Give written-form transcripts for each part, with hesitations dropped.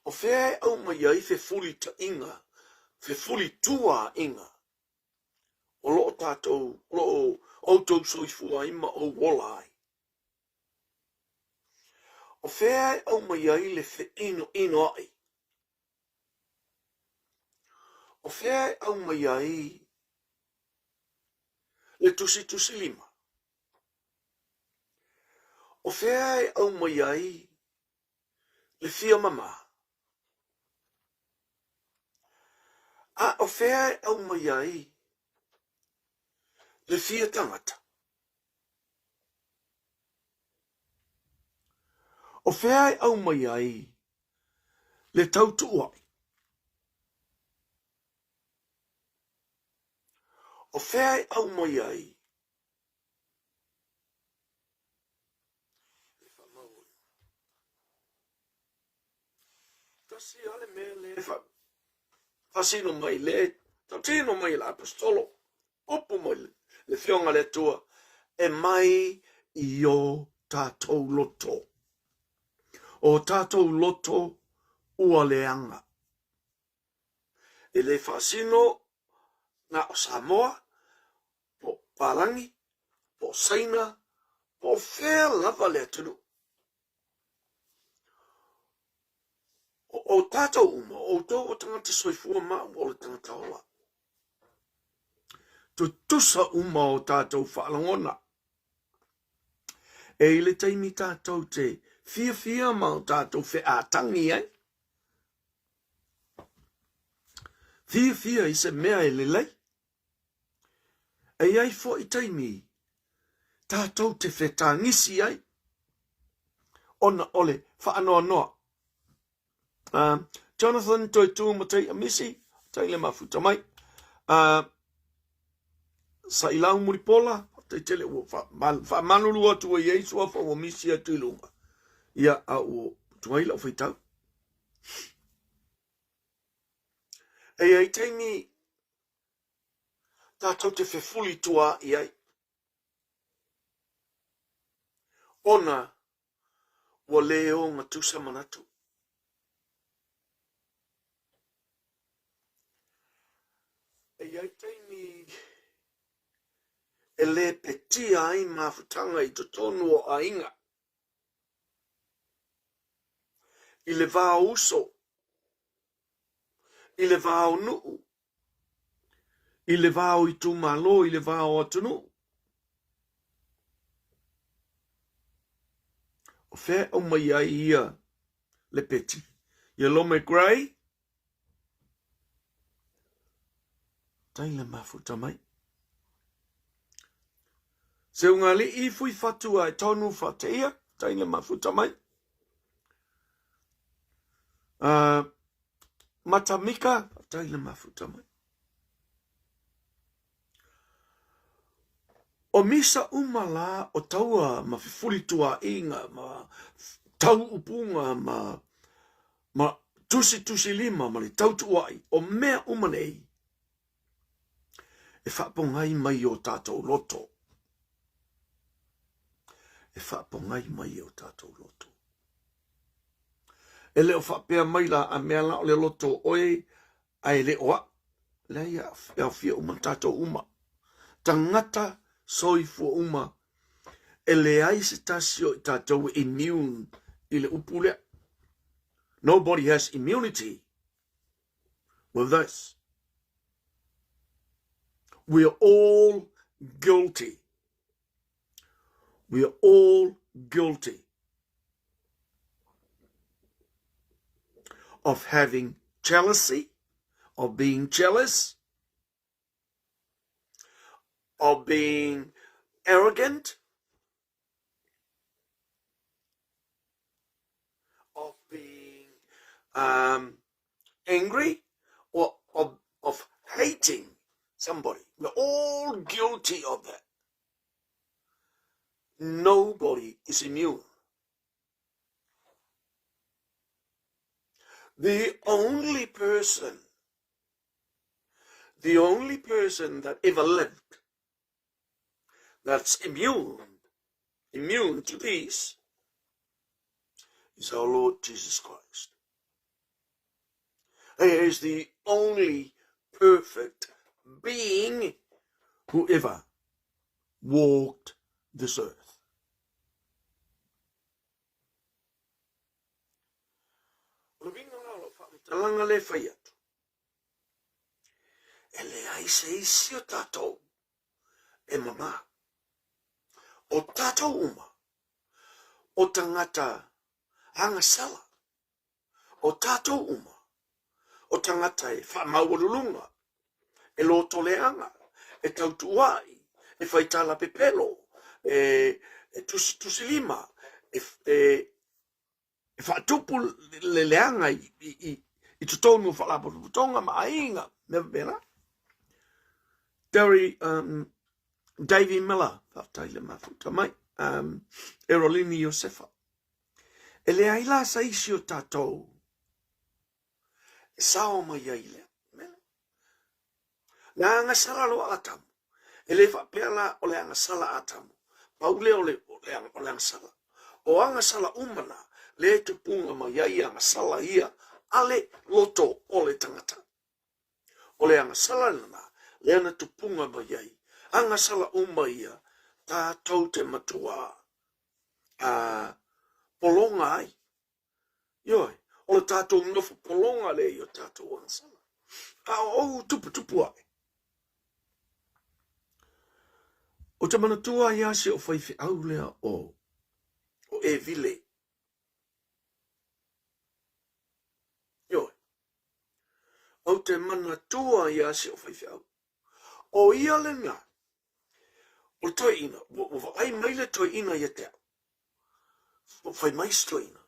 O whea au mai ai fe fuli ta inga, fe fuli tua inga. O loo tātou, loo autou soifua ima o wolai. O whea au mai ai le fe ino ai. O whea au mai ai le tusi lima. O whea au mai ai le fia mama. A o whea au mai ai le fia tangata. O whea au mai ai le tautu ai. O whea au mai ai tasi ale me le fasino mai le tatino mai la apostolo opo mai le fionga le tua e mai I o tātou loto. O tātou loto ua leanga. E le fasino na o Samoa, po Palangi, po Saina, po whea lava le tunu. O tātou uma, o tō o tangata soifua maa o le tangata ola. Tu tusa uma o tātou whaalangona. E le taimi tātou te fia ma o tātou wheatangi ai. Fia I se mea e le lei. E ai fo I taimi tātou te whetangisi ai. Ona ole whaanoa noa. Jonathan toi tū matei a misi, tei le mafuta mai. Sa ilau muripola, te tele ua wha manulu atu a Yesu a wha misi a tuilunga. Ia a ua tuaila o whaitau. E ai teimi tātou te whewhuli tua I ai. Ona ua leo ngā tusa manatu. E ai teimi e le petia ai mafutanga I totonu o ainga. I le vāo uso. I le vāo nuu. I le vāo I tū malo, I le vāo atunu. O whea au mai ai ia le peti. Ia lome grey. Tai le mafuta mai. Se unga li I fui fatua e tonu fatea. Tai le mafuta mai. Matamika. Tai le mafuta mai. O misa umala o taua ma fifuli tua inga ma tau upunga ma tusi lima ma le tau tuai o mea umanei. E whapongai mai o tātou loto. E whapongai mai o tātou loto. E leo whapea mai la a mea la o le loto oe ai le oa. Leia e fia uma tātou uma. Tangata soifua uma. E le ai se tasio I tātou immune I le upule. Nobody has immunity with this. We are all guilty. We are all guilty of having jealousy, of being jealous, of being arrogant, of being angry, or of hating somebody. We're all guilty of that. Nobody is immune. The only person that ever lived that's immune to these is our Lord Jesus Christ. He is the only perfect being who ever walked this earth. Talanga le whai atu. E le ai se isi o tātou e mama. O tātou uma. O tangata hangasala. O tātou uma. O tangata e whamauarulunga. E loto leanga. E tautuai. E whaitala pepelo. E tusilima. E whaatupu le leanga I tutonu whalapotu tonga maainga. Never been up. Davy Miller, whataile mafuta mai, Erolini Josefa. E le aila sa isi o tātou. E sao mai aile. Le anga sala lo atamu. E le whapela o le anga sala atamu. Paule o le anga sala. O anga sala umana, le tupunga mai ai anga sala ia, ale loto o le tangata. O le anga sala nana, le ana tupunga mai ai. Anga sala uma ia, tātou te matua. Polonga ai. Ioi, o le tātou nofu polonga le i o tātou anga sala. O tupu ai. O te manatua ia se o whaiwhi au lea o e vile. Ioi. O te manatua ia se o whaiwhi au. O ia le ngā. O toi ina. O ai maile toi ina ia te au. O whai mais toi ina.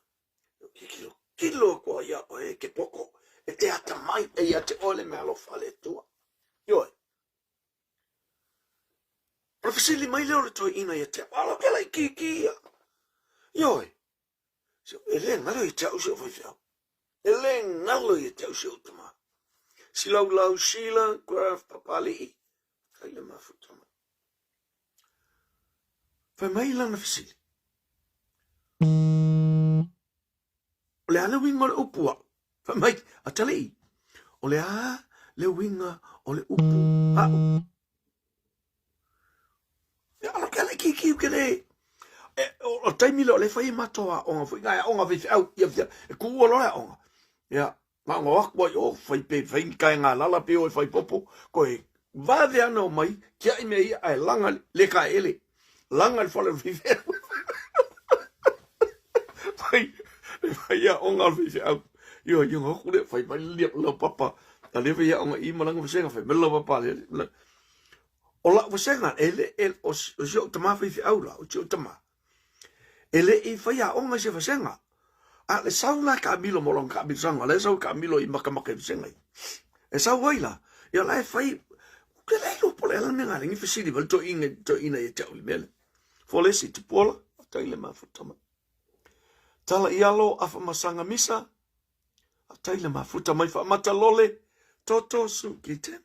Kilo kua ia o e ke poko. E te ata mai e ia te ole me alo whale tua. Ioi. Profesili mai leo le toi ina ia te ala pela I kia. Ioi. E le ngalo I te au se o whaiwhiau. E le ngalo I te au se o tamā. Silau lau sila, graf papali I. Kaile mafutama. Whai mai lana fesili. O le ala winga o le upua. Whai mai, a tale I. O le a le winga o le upu. Hau. Ala kele ki kele. O taimile o le whai matoa onga whinga onga vifi au ia via. E kua loa onga. Ia, ma ngā wakwa I o whai pe whai kai ngā lala pe o e whai popo. Ko e vāde ana o mai kia I mea ia ai langa le ka ele. Langa le whale vifi au. Whai ia onga vifi au. Ia ngā kule whai mai liap lau papa. Ta lewe ia onga I malanga whasenga whai mela papa le. O la wasenga ele o sio tamā whaiwhi au la o sio tamā. Ele I whaia onga se wasenga. A le sau la ka milo molong ka milo sanga. Le sau ka milo I makamaka wasenga. E sau waila. Ia lai whai. Ke leilo po le ala menga ringi whisiri wal to ina I te au I mele. Folesi te pola. Taile mafutama. Tala I alo afa masanga misa. Taile mafutama I whamata lole. Toto su kite.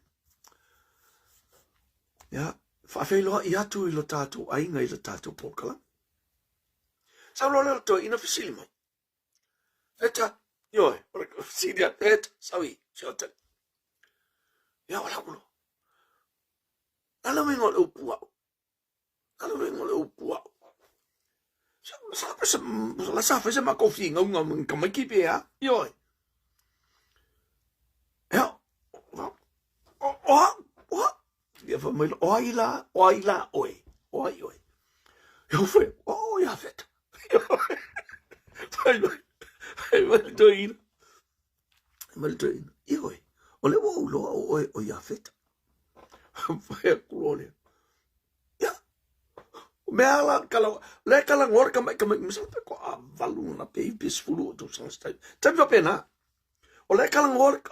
Ja, whawheloa I atu I lo tātou ainga I lo tātou pōkala. Sau lo leo toi ina whisili mai. Eta, ioi, whisili at eta, sau I, siota. Ia wala ulo. Ala wingo le upu au. Ala wingo le upu au. La safa se makofi ngaunga mga kamakipe ya, ioi. Ia, ia fa mai oila oi oi eu fui Iafeta vai doina oi ole o Iafeta vai colônia ya me ala kala ngor kamai misal pe ko avaluna pe peaceful to sansta tabi va pena ole kala ngor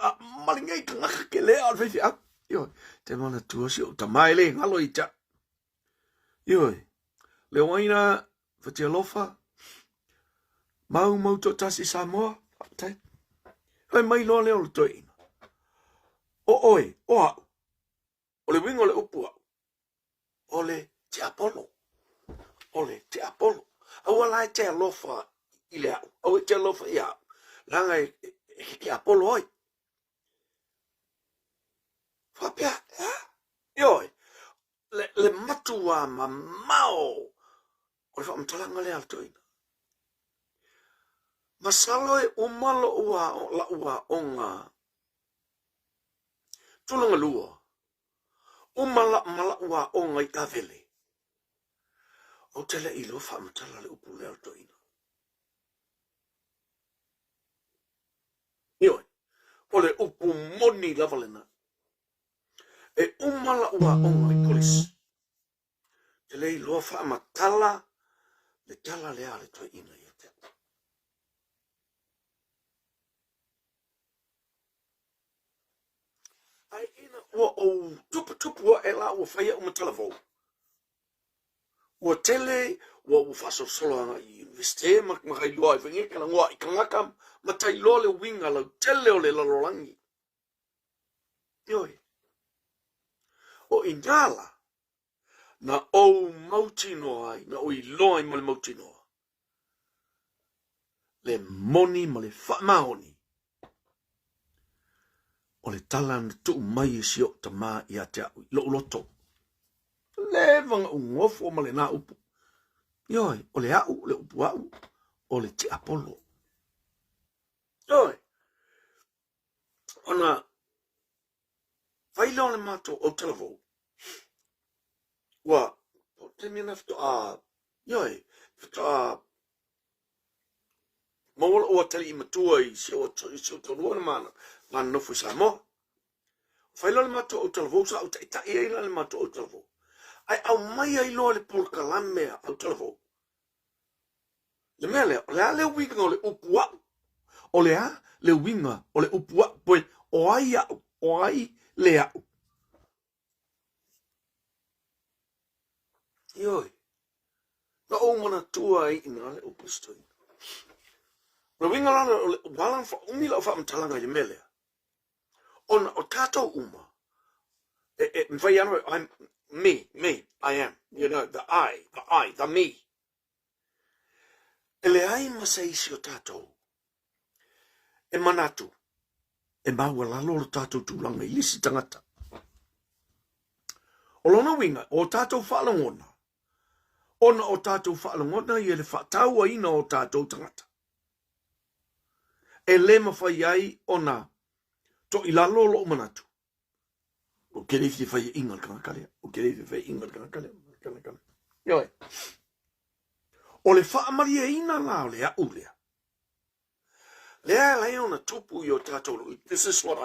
malingai kanga ke le al vai Ioi, te mana tua si o tamai le ngalo I ta. Ioi, le waina whatia lofa, mau to tasi Samoa, tai. Hoi mai loa leo le toina. O oi, o au, o le wingo le upua, o le te Apollo, Au alai te lofa I le au, au te lofa I au, langa e ke Apollo oi. Whapea, Ioi, le matua ma mao. O le whamtalanga le altoina. Masalo e umalo la ua onga. Tulanga lua. Umala mala ua onga I avele. O tele ilo whamtala le upu le altoina. Ioi, o le upu moni lavalena. E umala ua onga I polisi. Tele ilo whamatala le tala le ale toi ina I te. Ai ina ua o tupu ua e la ua whaia umatalavo. Ua tele, ua ufaso solo anga I viste makai loa I wengeka na ngua I kangaka matai loa le winga lau tele o le lalolangi. Ioi. O ingala na o mautino ai, na o I loa I male mautino. Le moni ma le whamaoni. O le tala na tu mai e sio tamā I atea lo loto. Le vanga ungofo ma le na upu. Ioi, o le au, le upu au, o le ti apolo. Ioi, ona, whaila o le mato o telefo. Wa, o te mina fito ioi, fito mawala o tali I matua I sio tonua na mana, mana nofu sa mo. Whaila o le mato o telefo, sa o ta ia le mato o telefo. Ai au mai ai loa le polkalamea au telefo. Le mea le winga o le upua. O le a, le winga o le upua. Poe, o ai le au. Ioi. Na o mana tua ai ina le upustoi. Le winga lana o le walan fa umila o fa mtalanga I melea. Ona o tato uma. Mwhai anu, I'm me, I am. You know, the I, the me. Ele ai masaisi o tato. E manatu. E maua lalo o tato tūlanga I lisi tangata. O lona winga, o tato whaalangona. Ona o tato whaalangona I ele whaataua ina o tato tangata. E le mawhai ai ona to I lalo lo manatu. O kerefi whai ingal kangakalea. O kerefi whai ingal kangakalea. Ioi. O le whaamaria ina la o le au lea. Lea lea ona tupu I o tato. This is what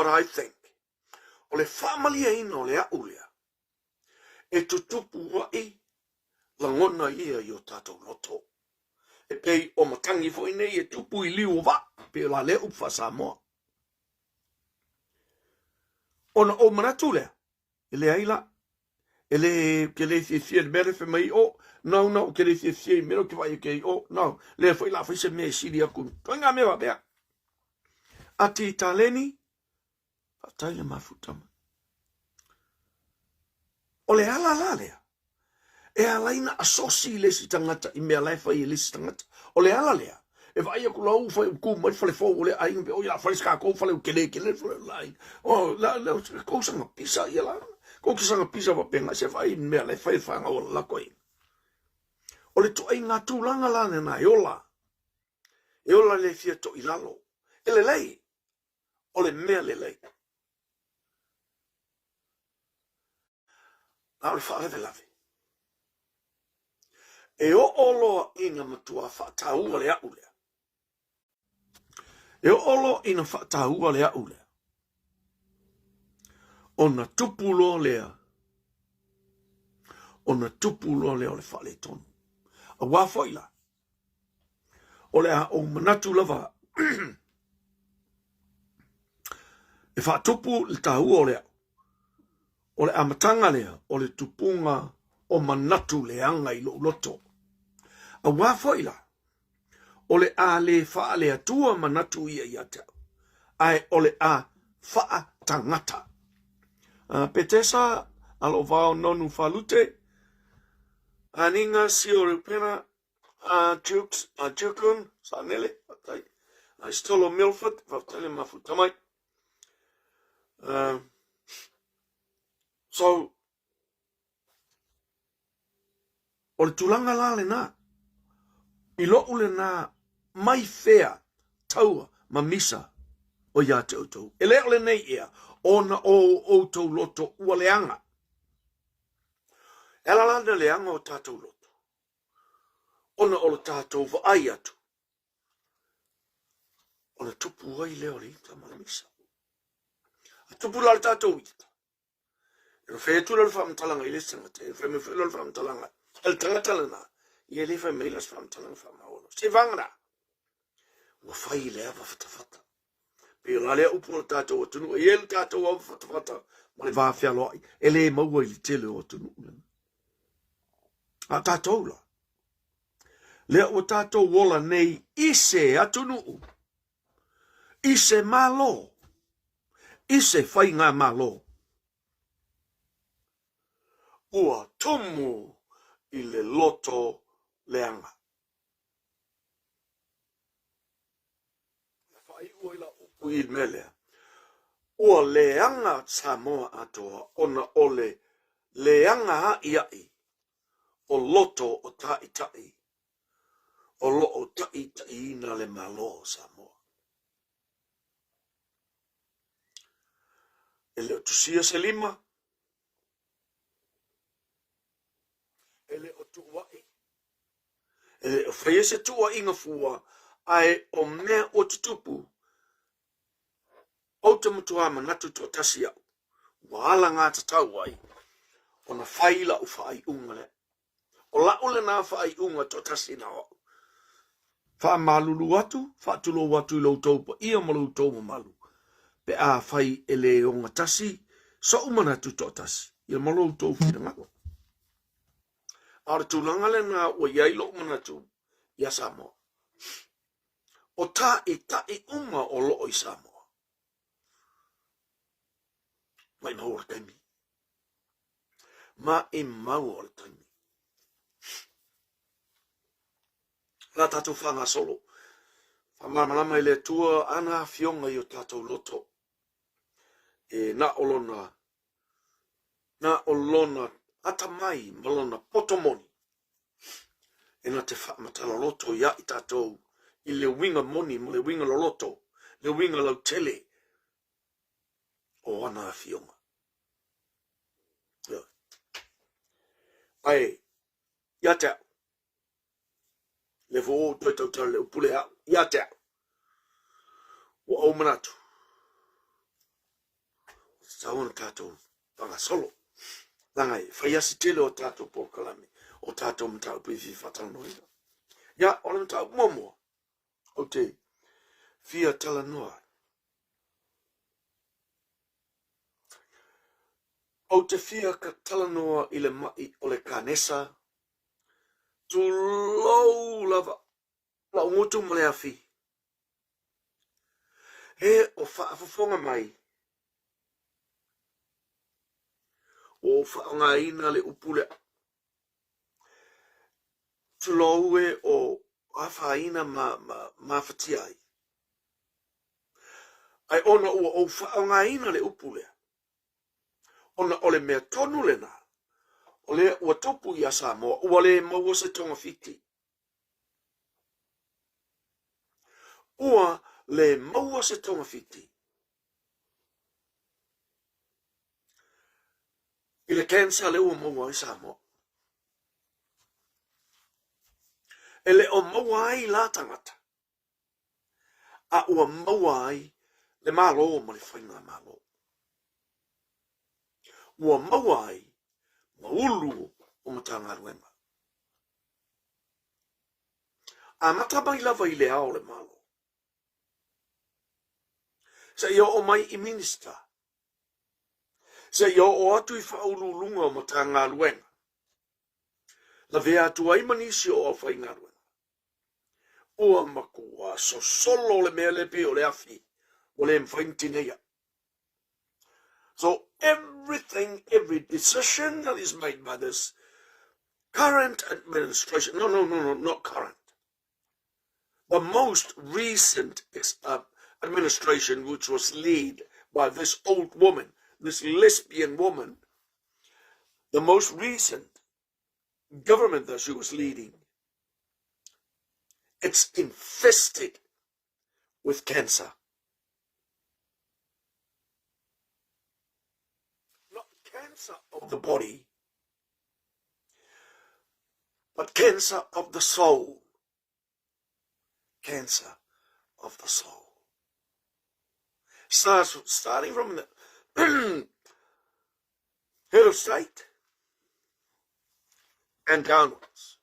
I think. O le whaamaria ina o le au lea. E tutupu wai langona ia I o tato loto. E pei o matangi fo nei e tupu I liu wa. Pe la le upfa Samoa. Ona o manatu lea. Ele aila. Ele ke le fie mere fe mai o. No, ke le fie mero ke vai ke o. No, le foi la foi se me siri aku. Toinga me wa bea. Ati taleni. Atai le mafutama. O le ala la lea. E alaina asosi le si tangata I mea lai fai le si tangata. O le ala lea. E vai aku lau fai ku mai fale fo le ai o ya fale ska ko fale ke le fale lai. O la ko sanga pisa ia la. Ko ki sanga pisa wa penga se vai mea lai fai fanga o la koi. O le to ai ngā tūlanga la na e ola. E ola le fia to I lalo. E le lei. O le mea le lei. Na o le whaare de lawe. E o olo ina matua whaataua le au lea. E o olo ina whaataua le au lea. O na tupulo lea. O na tupulo lea o le whaale tonu. A wafoila. O lea o manatu lava. E whaatupu le tahua o lea. O le amatanga lea. O le tupunga o manatu leanga I lo loto. A wafoila. O le a le wha le atua manatu I ata. Ai o le a wha tangata. Petesa alo vao nonu falute. Aninga sio repena. Jukun sanele. I still o Milford. Vaftele mafutamai. So, o le tulanga la le na, I lo ule na mai fea taua ma misa o ia te outou. E le ole nei ea, ona o outou loto ua leanga. E la lana leanga o tātou loto. Ona o le tātou va ai atu. Ona tupu ai leo le ita ma misa. A tupu la le tātou ita. E whea tula le whamtalanga I le sangate. E whea me whea le whamtalanga. E le tangata le na. I le whea meilas whamtalanga whamaono. Se vangana. Ua whai lea wa whatawhata. Pe la lea upu le tātou o tunu. E le tātou o whatawhata. Ma le whawhia loai. E le maua I le tele o tunu. A tātou la. Lea o tātou wola nei ise atunu. Ise malo. Ise whai ngā malo. Ua tomu I le loto leanga. Whai ua ila upu I melea. Ua leanga Samoa atoa ona ole leanga ha'i o loto o tai. O lo o tai na le malo Samoa. E leo tusia se lima. E leo tuwai. E leo whaia se tua inga fua. Ai o mea o tutupu. O te mutua manatu to tasi au. Waala ngā tatau ai. O na whaila u whai unga le. O la ule nā whai unga to tasi na au. Wha malulu atu. Wha tulo watu I lo taupa. Ia malu taupa malu. Pe a whai e le o ngā tasi. So umanatu to tasi. Ia malu taupa I ngako. Aore tūlanga le nā ua iai lo umanatu. Ia Samoa. O tai uma o lo I Samoa. Mai mau o le taimi. Ma e mau o le taimi. La tātou whanga solo. Whamalama I le tua ana fionga I o tātou loto. E na olona ata mai malona potomoni. E na te whaamatala loto ia I tātou I le winga moni, le winga lo loto, le winga lau tele. O ana fionga. Ai, ia te au. Le vo toi tau le upule au. Ia te au. Wa au manatu. Sawana tātou panga solo. Langai, whaiasi tele o tātou pōkalami. O tātou mtau piwhi whatanoina. Ia, ona mtau momoa. O te fia tala noa. O te fia ka tala noa I le mai o le kanesa. Tu lou lava. La ungutu male afi. He o whaafafonga mai. O whaonga ina le upule. Tu lou e o awhaina ma whatiai. Ai ona ua o whaonga ina le upule. Ona ole mea tonu le na. Ole ua topu I a Samoa. Ua le maua se tonga fiti. Ua le maua se tonga fiti. I le cancer le ua maua I Samoa. E le o maua ai la tangata. A ua maua ai le malo ma le whainga malo. Ua maua ai maulu o matanga ruenga. A matabai lava I le ao le malo. Sa ia o mai I minister. Sa ia o atu I whaululunga o matanga ruenga. La vea atu ai manisi o a whainga ruenga. Ua makua so solo le mea lepe o le afi. O le mwhaintineia. So every decision that is made by this current administration, no, not current. The most recent administration, which was led by this old woman, this lesbian woman, the most recent government that she was leading, it's infested with cancer. Not cancer of the body, but cancer of the soul. Cancer of the soul. Starting from the head of state and downwards.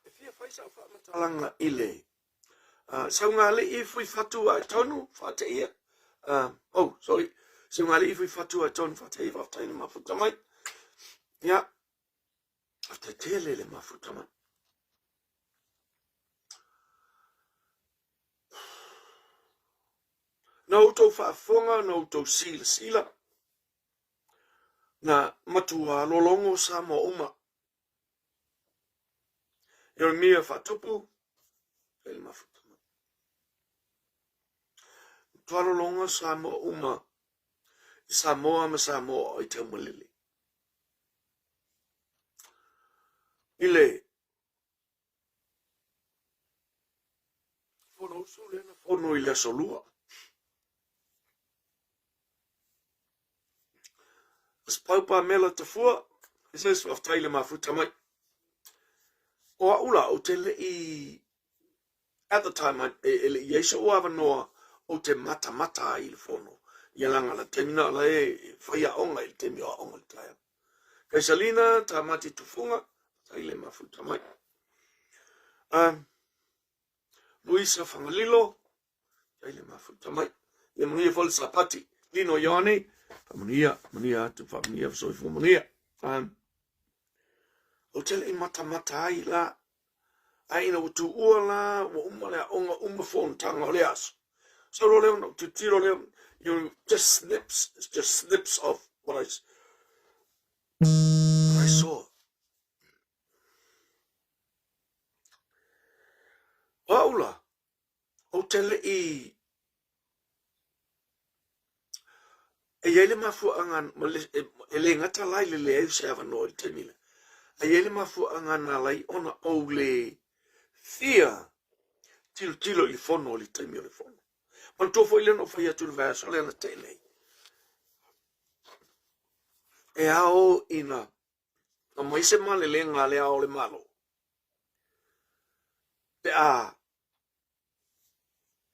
If you face out matalanga ile, so ngale if we fatua tonu fatia. Oh, sorry. So ngale if we fatua tonu fatia after in mafutamai. Yeah. After telele mafutamai. No to whaafonga, no to sila. Na matua lolongo sa mo uma. Yeremia whatupu, ele mafutama. Tua lolongo sa mo uma. Samoa ma Samoa o i te malili. Ile. Fono sulena, fono ile solua. Spaupa mela te fua, says of Taylor Mafutamai. O ula o te lei, at the time, yesha o avanoa o te mata I le fono. Yalanga la temina la whaia onga I te mea onga taia. Kei salina, ta mati tufunga, Taylor Mafutamai. Luisa Fangalilo, Taylor Mafutamai. Ye munia fol sapati, Lino Yoni. Mania to familia so for mania. Hotel in mata ai la. Ai no tu uala wo umala onga phone tanga leas. So no to tiro le you just snips off what I saw. Paula. Hotel e yele mafu angan ele ngata lai le e se ava no te mile e yele mafu angan na lai ona ole fia tilo I fono li te mile fono man to fo ile no fa ya tu va so le na te nei e ao ina no mai se male le ngale ao le malo pe a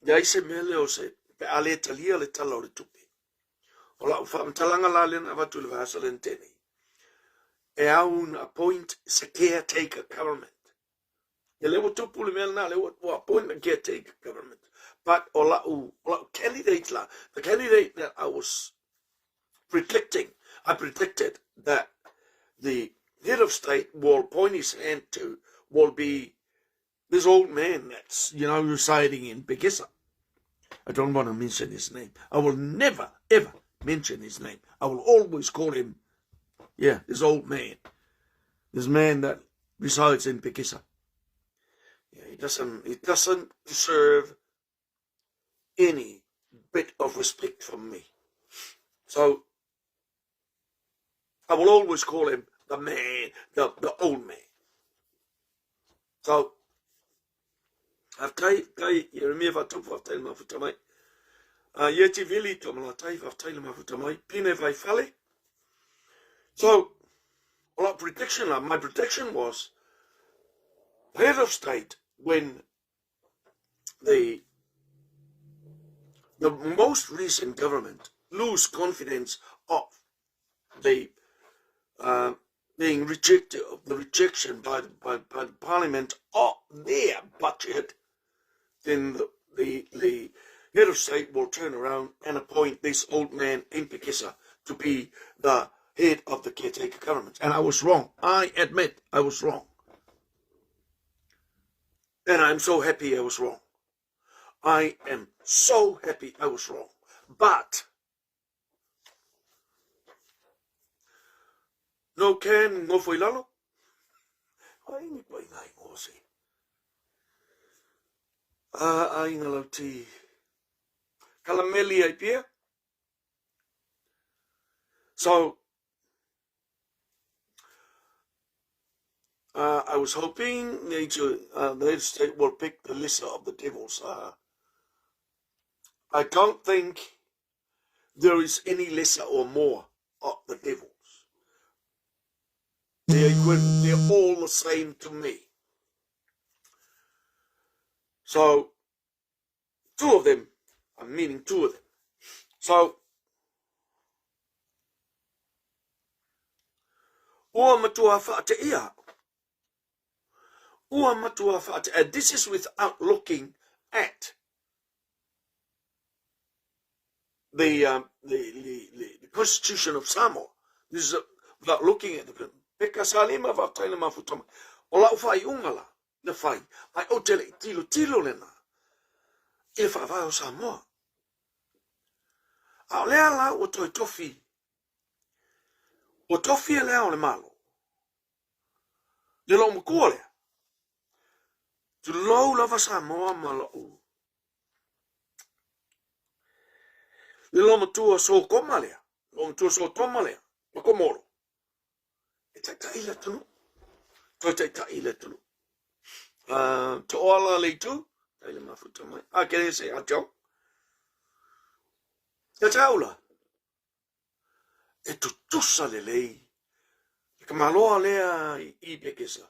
ya se mele o se pe ale talia le tala o le tupi. Ola talanga la lena avatu le vasa lenteni. E aun appoint se caretaker government. Ye lewo tupu le mel na lewo appoint a caretaker government. But ola candidate la, the candidate that I was predicted that the head of state will point his hand to will be this old man that's, residing in Pekisa. I don't want to mention his name. I will never, ever mention his name. I will always call him, this old man. This man that resides in Pekisa. He doesn't deserve any bit of respect from me. So I will always call him the man, the old man. So I've Yeremia Vatupu Taylor Mafutamai. Yeti Vili Tomalatai of Taylor Mafutamai, Pine Vai Fale. So, my prediction was head of state when the most recent government lose confidence of the being rejected, of the rejection by the Parliament of their budget, then the head of state will turn around and appoint this old man in Pekisa to be the head of the caretaker government. And I was wrong. I admit I was wrong. And I'm so happy I was wrong. I am so happy I was wrong. But no can no foi lalo. Ai ni pai ngai ngose. Ai ngalau ti. Kalameli ai pia. So, I was hoping the United States will pick the lesser of the devils. I don't think there is any lesser or more of the devils. They're all the same to me. So, two of them, I'm meaning two of them. So, ua matua whaatea. Ua matua whaatea. And this is without looking at the Constitution of Samoa. This is without looking at the Peka salima whataina mafutama. O lau whai ungala, na whai. Ai o tele tilo lena. I whawai o Samoa. A lea la o toi tofi. O tofi e lea o le malo. Le lo makua lea. Tu lau lava Samoa malo u. Le lo matua so koma lea. Lo matua so toma lea. Makomoro. E tai le tunu. Toi tai le tunu. To oala le tu. Tai le mafuta mai. A kere se a tau. E taula. E tu tusa le lei. E ka maloa lea I pekesa.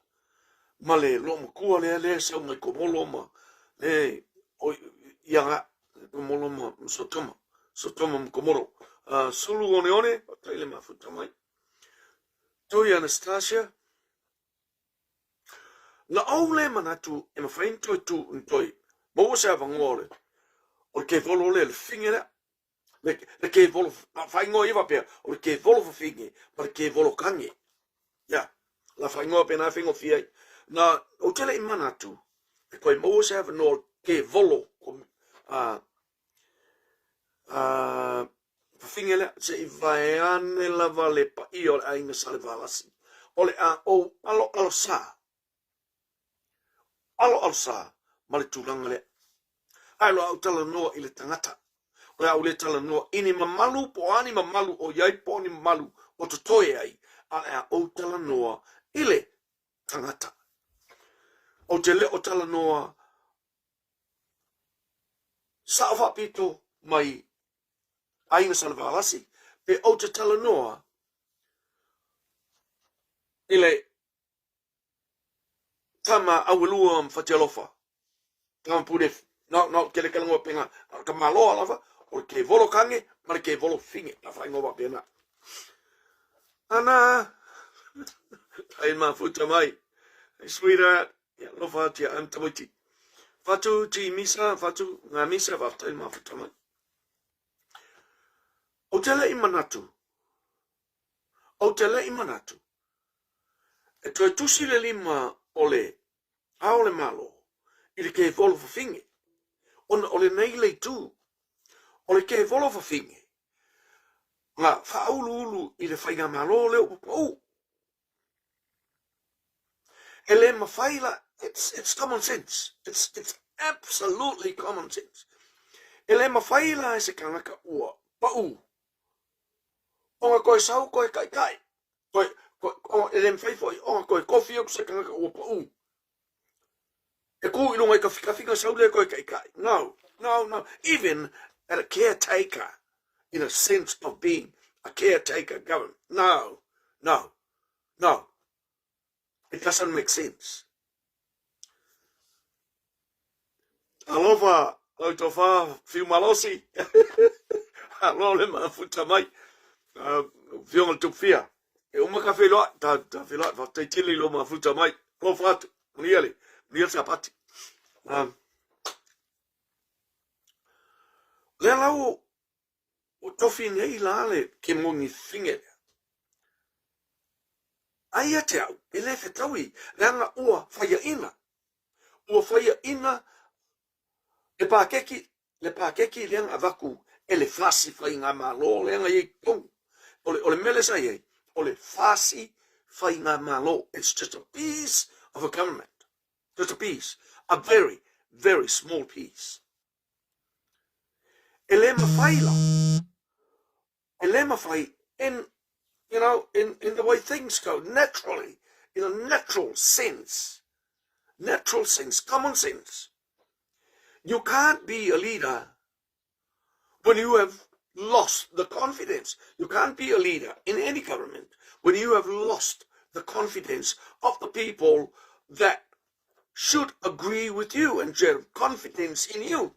Ma le lo makua lea sau mai komolo ma. Le o ianga. Komolo ma sotoma. Sotoma mkomoro. Sulu one. Tai le mafuta mai. Toi Anastasia. Na aule manatu e mawhain toi tu untoi. Maua se avangore. O ke volo le fingera. Le ke volo whaingo iwa pia. O le ke volo finge. Ma ke volo kange. Ya. La whaingo pia na fingo fiai. Na o tele I manatu. E koe maua se avangore ke volo. Fingela se I vaiane lava le pa I o le ainga sale valasi. O le o alo sa. Alo sa, ma le tūranga le. Ai lo au tala noa I le tangata. O le au le tala noa ini mamalu po ani mamalu o iai po ni mamalu o to toe ai. Ai au tala noa I le tangata. O te le o tala noa sa awha pito mai ainga salvalasi. Pe o te tala noa I le tamā awelua mwhatialofa. Tama puref. No, kele ngō penga. Ka maloa lava. O ke volo kange. Ma ke volo finge. La whai ngō pena. Ana. Ai mafuta mai. Hey, sweetheart. Ya, lofa tia am tamuiti. Fatu ti misa. Fatu ngā misa. Waftai mafuta mai. O tele I manatu. O tele I manatu. E toi tusi le lima ole aole malo I le ke volo fa finge ona ole nei le tu ole ke volo fa finge nga fa ulu I le fainga malo le o ele ma faila it's common sense it's absolutely common sense ele ma faila se kanaka ua pa u onga koe sau koe kai koe ele me fai foi o koe kofi o se kanga o pa e ko I longa ka fika sau le koe kai no even at a caretaker in a sense of being a caretaker government no it doesn't make sense alova o to fa fiu malosi alo le mafuta mai fiu tu fia e uma ka feloa ta feloa va te tili lo mafuta mai lo fatu niele sapati le lau o tofi nei lale ke mongi finge ai te au ele fetawi langa ua faya ina le pakeki langa avaku ele flasi fainga malo langa I pung ole mele sai ole fasi fainga malo it's just a piece of a government. Just a piece. A very, very small piece. Ele mawhai in, you know, in the way things go, naturally, in a natural sense, common sense. You can't be a leader when you have lost the confidence. You can't be a leader in any government when you have lost the confidence of the people that should agree with you and share confidence in you.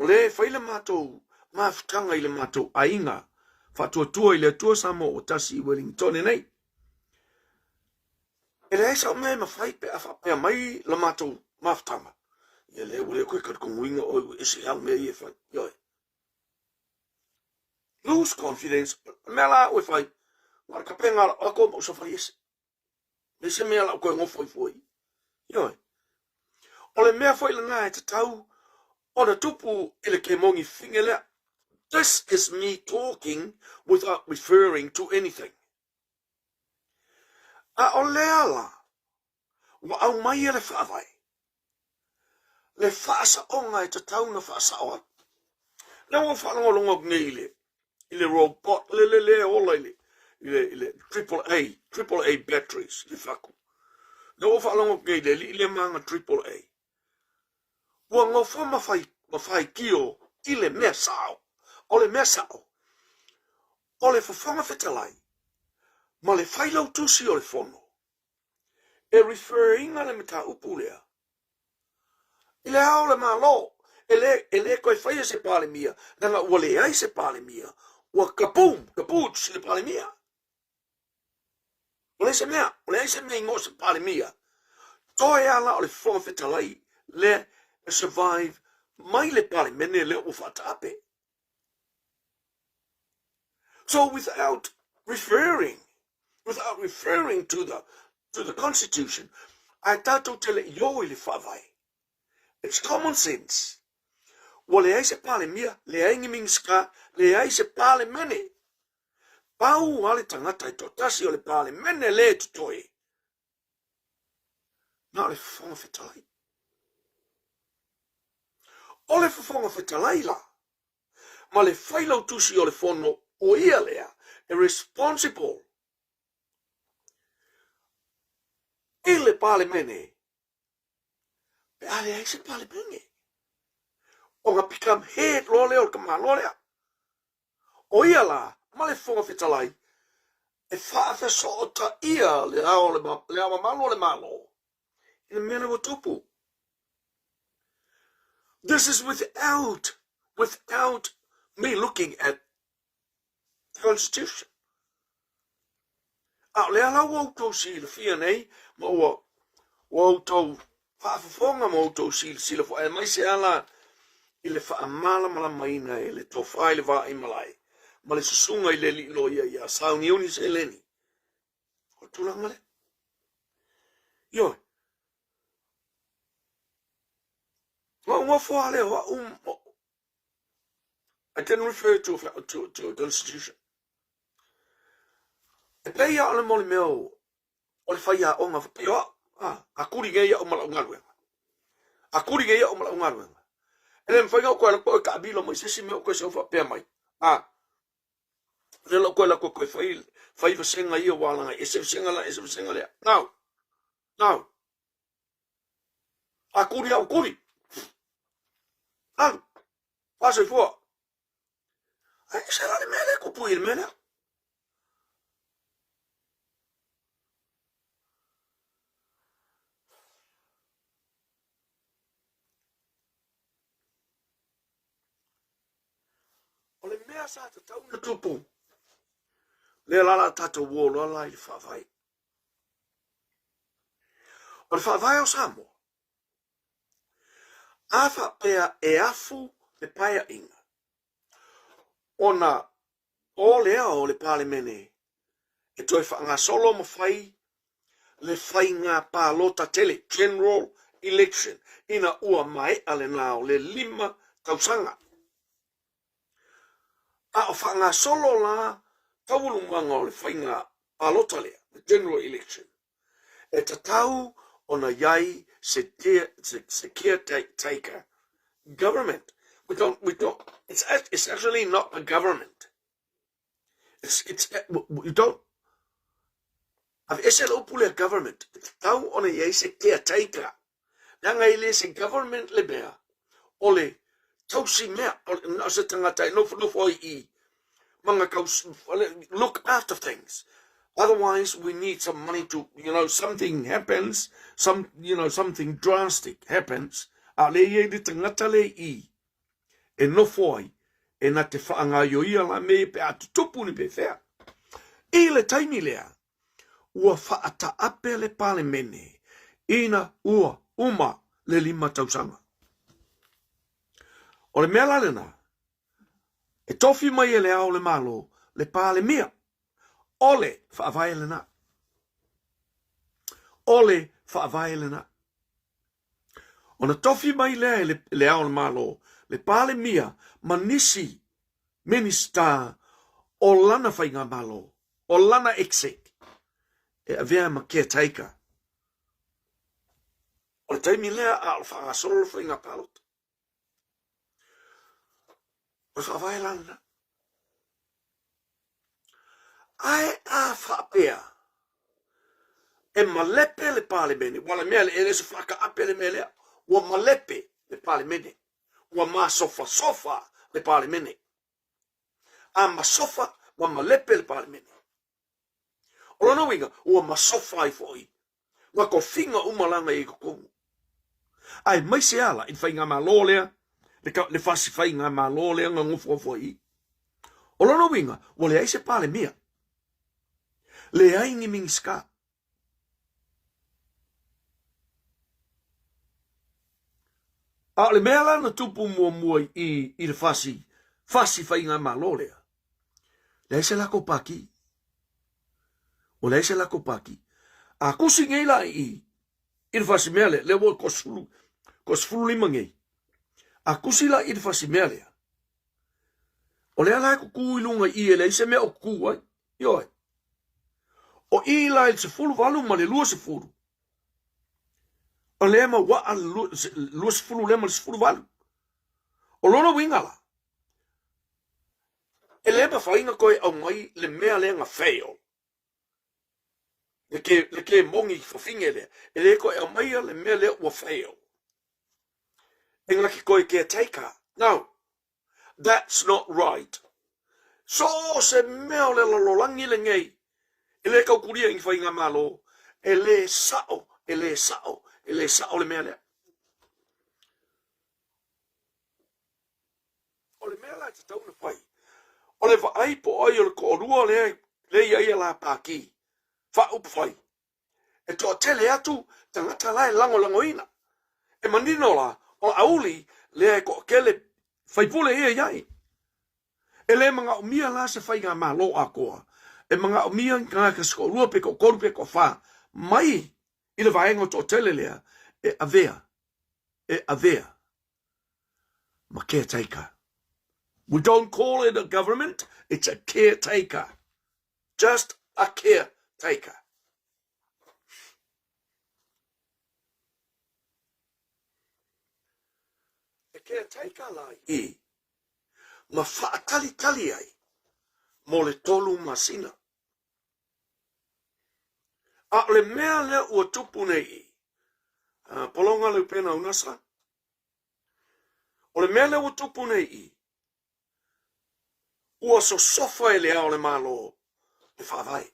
Ole faile matou mafutanga ile matou ainga fatuatua ile tua samo o tasi Wellington nei. Ele sa me mafai pe afa pe mai la matou mafutanga. Ele ole ko ka konguinga o isi hang me ye fa yo. Lose confidence mela we fai. Mar ka penga ako mo so fai ese. Ese mela ko ngo foi. Yo. Ole me foi la ngai te tau. On a tupu ele ke mongi fingele. This is me talking without referring to anything. A oleala. Wa au mai ele whaavai. Le whaasa ngai te tau na Faʻasoa. Na wa whanongolongo ngeile. Ile robot le ola ile. Ile triple A batteries le whaku. Na wa whanongo ngeile ile manga triple A. Wa ngofa mawhai kio ile mea sao. Ole mea sao. Ole whawhanga whetalai. Ma le whailau tusi ole whono. E referring ale me ta upulea. Ile hao le malo. Ele koe whaia se pale mia. Nanga wale ai se pale mia. Wa kapuch le pale mia. Ole ai se mea ingo se pale mia. Toi ala ole whonga whetalai. Le survive mai le pale mene le o whatape. So without referring to the Constitution, I tato tele yo ili whawai. It's common sense. Wa le ai se pale mia, le ai ngimingska, le ai se pale mene. Pau ale tangata I totasi o le pale mene le tutoi. Na le whonga whetalai. O le whawhonga whetalai la. Ma le whailau tusi o le whono o ia lea, irresponsible. Ele pale mene. Pe ale ai se pale mene. O nga pikam head lo leo ka malo lea. O ia la, ma le whonga whetalai. E whaafeso o ta ia le ao le malo. In mena o tupu. This is without me looking at the Constitution. Le ala wautou si le fia nei, ma wautou whaafafonga ma wautou si le fo. E mai se ala I le whaamala mala maina e le tofai le waa I malai. Ma le susunga I le li loia ia sauni uni se leni. O tulanga le. Yo. I didn't refer to a constitution. E pei a ole mole meo, ole whai a onga whapeo, a kuri geia o mala ungaruenga. A kuri geia o mala ungaruenga. E le mwhainga o koe la koe ka abilo mo I sesi meo koe se o whapea mai. Le la koe la koe whai vasenga I o walanga, e se vasenga lea. Now. A kuri au kuri. Paso I fua. Ai se la le mele ko pui il mele. O le mea sa ta tau na tupu. Le la tata wo lo la I whawai. O le whawai o Samoa. Afa pea e afu le paia inga. Ona o lea o le pale mene. E toi wha solo ma whai le whai ngā pālota tele, general election, ina ua mai ale nao le 5 tausanga. A o wha solo la taulunga o le whainga alotalea, the general election. E ta tau ona yai se caretaker government. We don't, it's actually not a government. We don't, I've said opule government. It's tau ona yai se caretaker. Nanga ile se government le bea. Ole, tau si mea, na se tangata, no for I. Manga kaus, look after things. Otherwise, we need some money to, something happens, something drastic happens. Ale ye de tangata le I. E no foi, e na te whaanga yo ia la me pe atu tupu ni pe whea. I le taimi lea, ua whaata ape le pale mene, ina ua uma le 5 tausanga. O le mea lalena, e tofi mai e le ao le malo, le pale mea, ole whaavai le na. Ole whaavai le na. O na tofi mai le ao le malo, le pale mia manisi minister o lana whainga malo, o lana exec, e avea ma caretaker. O le taimi lea a Faʻasoa whainga palot. O whaavai lana. Ai a whaapea, e malepe le pale mene, wala mea le ere se whaka ape le melea, wa malepe le pale mene. Wa ma sofa le pale mene. A ma sofa wa ma lepe le pale mene. O lana winga, wa ma sofa I foi. Wa ko finga umalanga I kukungu. Ai mai se ala, in whainga ma lolea, le fasi whainga ma lolea nga ngufu foi. O lana winga, wa le aise pale mea. Le aingi mingiska. A le mea lana tupu mua I le fasi whainga malolea. Le se lako paki. O le se lako paki. A kusi ngei la I le fasi mea le wo kosfulu lima ngei. A kusi la I le fasi mea lea. O le ala kuku ilunga I le se mea o kuku ai. Ioi. O I la il se fulu valu ma le lua se fulu. O lema wa al lus fulu lema se fulu valu. O lona wingala. E lema whainga koe au mai le mea lea nga fail. Le ke mongi whawhinge lea. E le koe au mai le mea lea ua fail. E ngaki koe caretaker. No. That's not right. So se mea le lololangi le ngei. E le kau kuria ingi whainga malo. E le sao. Ele sao le mea lea. O le mea lea te tau na pai. O le whaai po ai o le ko orua le ia la pāki. Whaupu whai. E toa tele atu tangata lai lango ina. E manino la o auli le ko kele whaipule ia iai. E le mga o mia la se whainga maa lo a koa. E mga o mia ngā kasko rua pe ko koru pe ko wha. Mai I le vaenga to tele lea, e avea. Ma caretaker. We don't call it a government, it's a caretaker. Just a caretaker. E caretaker lai I, ma whaatali ai, mo le tolu masina. A le mea lea ua tupu nei I. Polonga le pena unasa. O le mea lea ua tupu nei I. Ua so sofa e le ao le malo le whawai.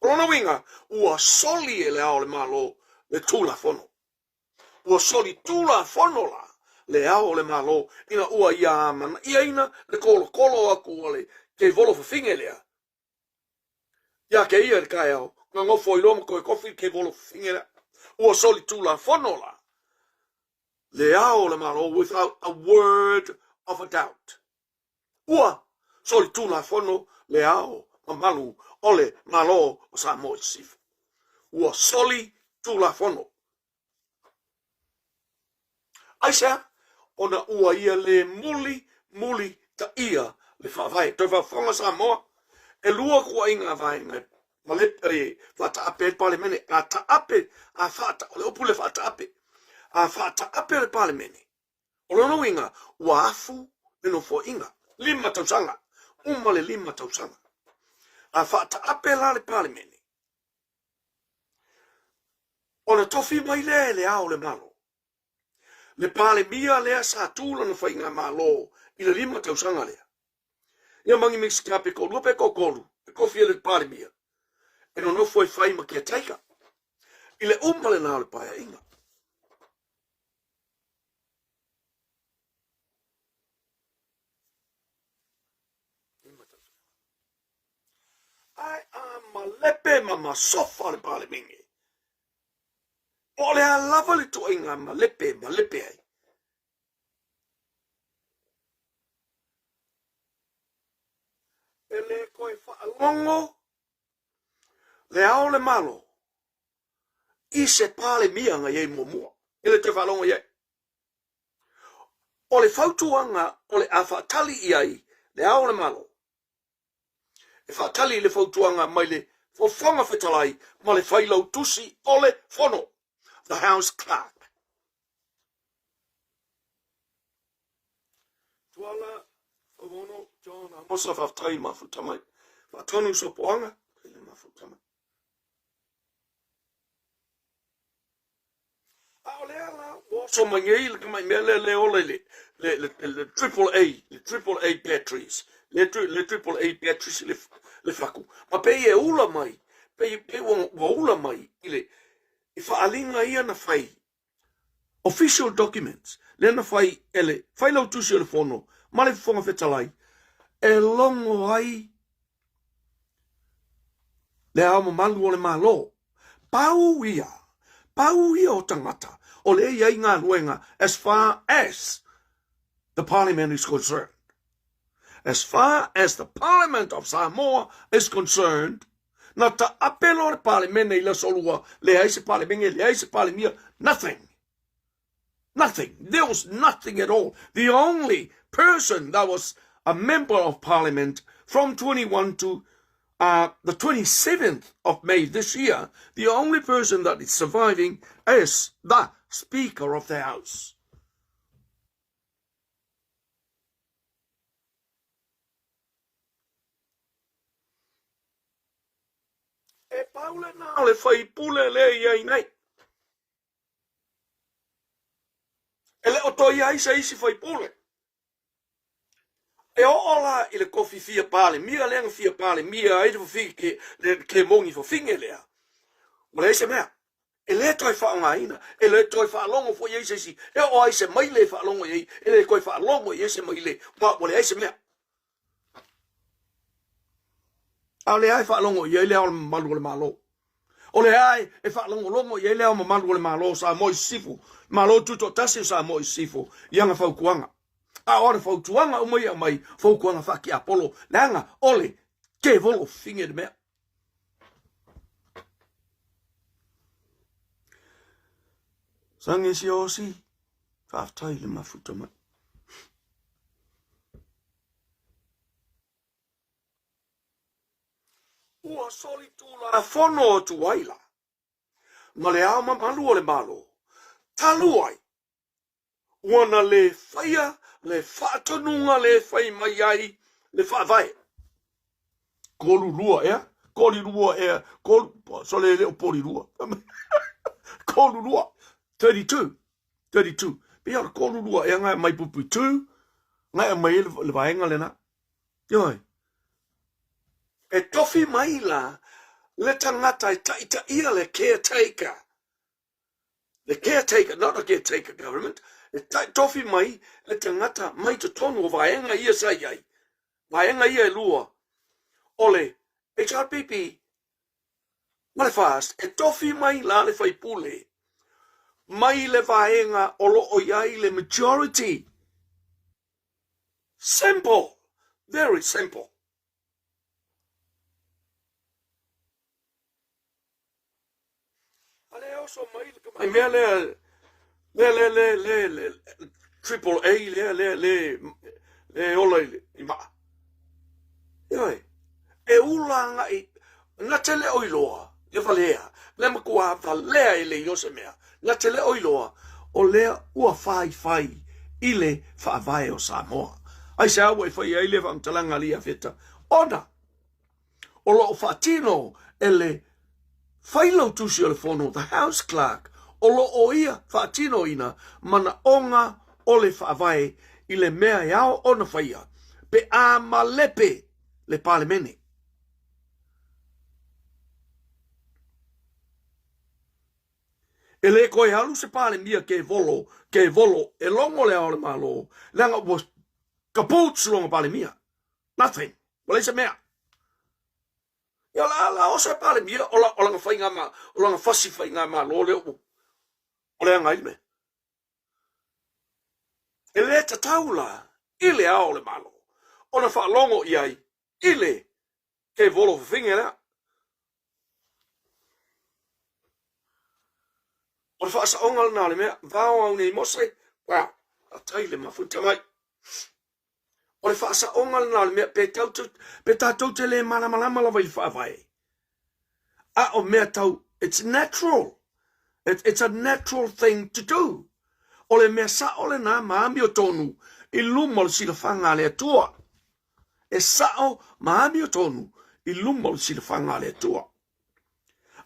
O lona winga, ua soli e le ao le malo le tula fono. Ua soli tula fono la le ao le malo ina ua ia mana. Ia ina le kolo aku ale ke volo whawhinge lea. Ia ke ia le kai au. Nga ngofo I loma koe kofi ke volo whingera. Ua soli tula whono la. Le ao le malo without a word of a doubt. Ua soli tula whono le ao mamalu ole malo o sa mo sif. Ua soli tula whono. Aisa, ona ua ia le muli ta ia le whawai. Toi whawhonga sa moa. e lua kua inga vaenga ma le fata ape Parliamentary a ta ape a fata o le opule fata ape a fata ape le Parliamentary o lono inga ua afu le no fo inga 5 tausanga uma le 5 tausanga a fata ape la le Parliamentary o le tofi mai le ao le malo le pale mia lea sa tula na whainga malo i le 5 tausanga lea. Ia mangi mix kape ko lupe ko kolu, e kofi le pale mia. E no foi whai ma kia taika. I le umale na le paia inga. Ai a malepe ma masofa le pale mingi. O le a lava le to inga malepe ai. E le koe whaalongo, le ao le malo, i se pale mianga ye mua. E le te whaalongo ye. O le whautuanga, o le a whaatali iai, le ao le malo. E whaatali le whautuanga mai le whawhanga whetalai, ma le whailau tusi o le whono, the House Clerk. Tuala, whawono, John, mosa whaftai mafutamai. Whatonu so poanga, pele mafutamai. Ao le ala, so mangei le kamai mele le ole le triple A batteries. Le triple A batteries le whaku. Ma pe e ula mai, pe wa ula mai, ile, i whaalinga ia na whai. Official documents, le na whai ele, whai lau tusi o le whono, ma le whonga whetalai, e longo ai, le ao malu o le malo, pau ia o tangata, o le ia inga luenga, as far as the Parliament is concerned. As far as the Parliament of Samoa is concerned, na ta apelo le Parliament i la solua, le aise Parliament, le aise Parliament, nothing. Nothing. There was nothing at all. The only person that was a member of Parliament from 21 to the 27th of May this year, the only person that is surviving is the Speaker of the House. E paule na le fai pule le iai nei. E le oto iai sa isi fai pule. E o ola i le kofi fia pale, mia leanga fia pale, mia aide fi ke mongi fo finge lea. Wale se mea. E le toi whaangaina, e le toi whaalongo fo iei se si, e o ai se mai le whaalongo iei, e le koi whaalongo iei se mai le, wale ai se mea. A le ai whaalongo iei lea o malu le malo. O le ai e whaalongo longo iei lea o malu le malo sa moi sifu, malo tuto tasi sa moi sifu, ianga whaukuanga. A ora whautuanga o mai a mai, whaukuanga whaki apolo, leanga ole, ke volo finge de mea. Sange si osi, whaftai le mafuta mai. Ua soli tula a whono o tu waila. Ma le ama malu o le malo. Taluai. Wana le whaia, le whaatonunga le whai mai ai, le whaavai. Kolu lua ea, koli lua ea, kolu, so le leo poli lua. Kolu lua, 32. Pia ora kolu lua ea ngai mai pupu 2, ngai mai le vaenga le na. Yoi. E tofi mai la, le tangata i taita ia le caretaker. The caretaker, not a caretaker government, e tofi mai, le tangata mai to tonu o vaenga ia sa iai. Vaenga ia e lua. Ole, HRPP, male fast, e tofi mai la le fai pule. Mai le vaenga o lo o iai le majority. Simple. Very simple. Ale also mai le triple A le ola ima. Yoi. E wanga I na tele oiloa le valea le makua valea I le yose mea na tele oiloa o lea ua fai ile whaavae o Samoa ai se awa I whai ai le whamtalanga li Iafeta ona o lo whaatino ele whailau tusi o le fono the house clerk o lo o ia whaatino ina mana onga o le whaavae I le mea iao ona whaia pe a malepe le Parliamentary. E le koe halu se Parliamentary ke volo, e longo le ao le malo, langa was kapouts longa Parliamentary. Nothing. Wale se mea. Ia la o se Parliamentary, o langa whainga ma, o langa whasi whainga ma, lo le o le anga ilme. E le tataula, I le ao le malo. Ona whaalongo iai, I le ke volo whingera. O le whaasaonga na le mea, vao au nei mose, wow, a tai le mafuta mai. O le whaasaonga na le mea, pe tātou te le malamalama lawa I whaavai. A o mea tau, it's natural. It's a natural thing to do. O le mea sa o le nā maami o tonu, I luma le sila whanga le atua. E sao maami o tonu, I luma le sila whanga le atua.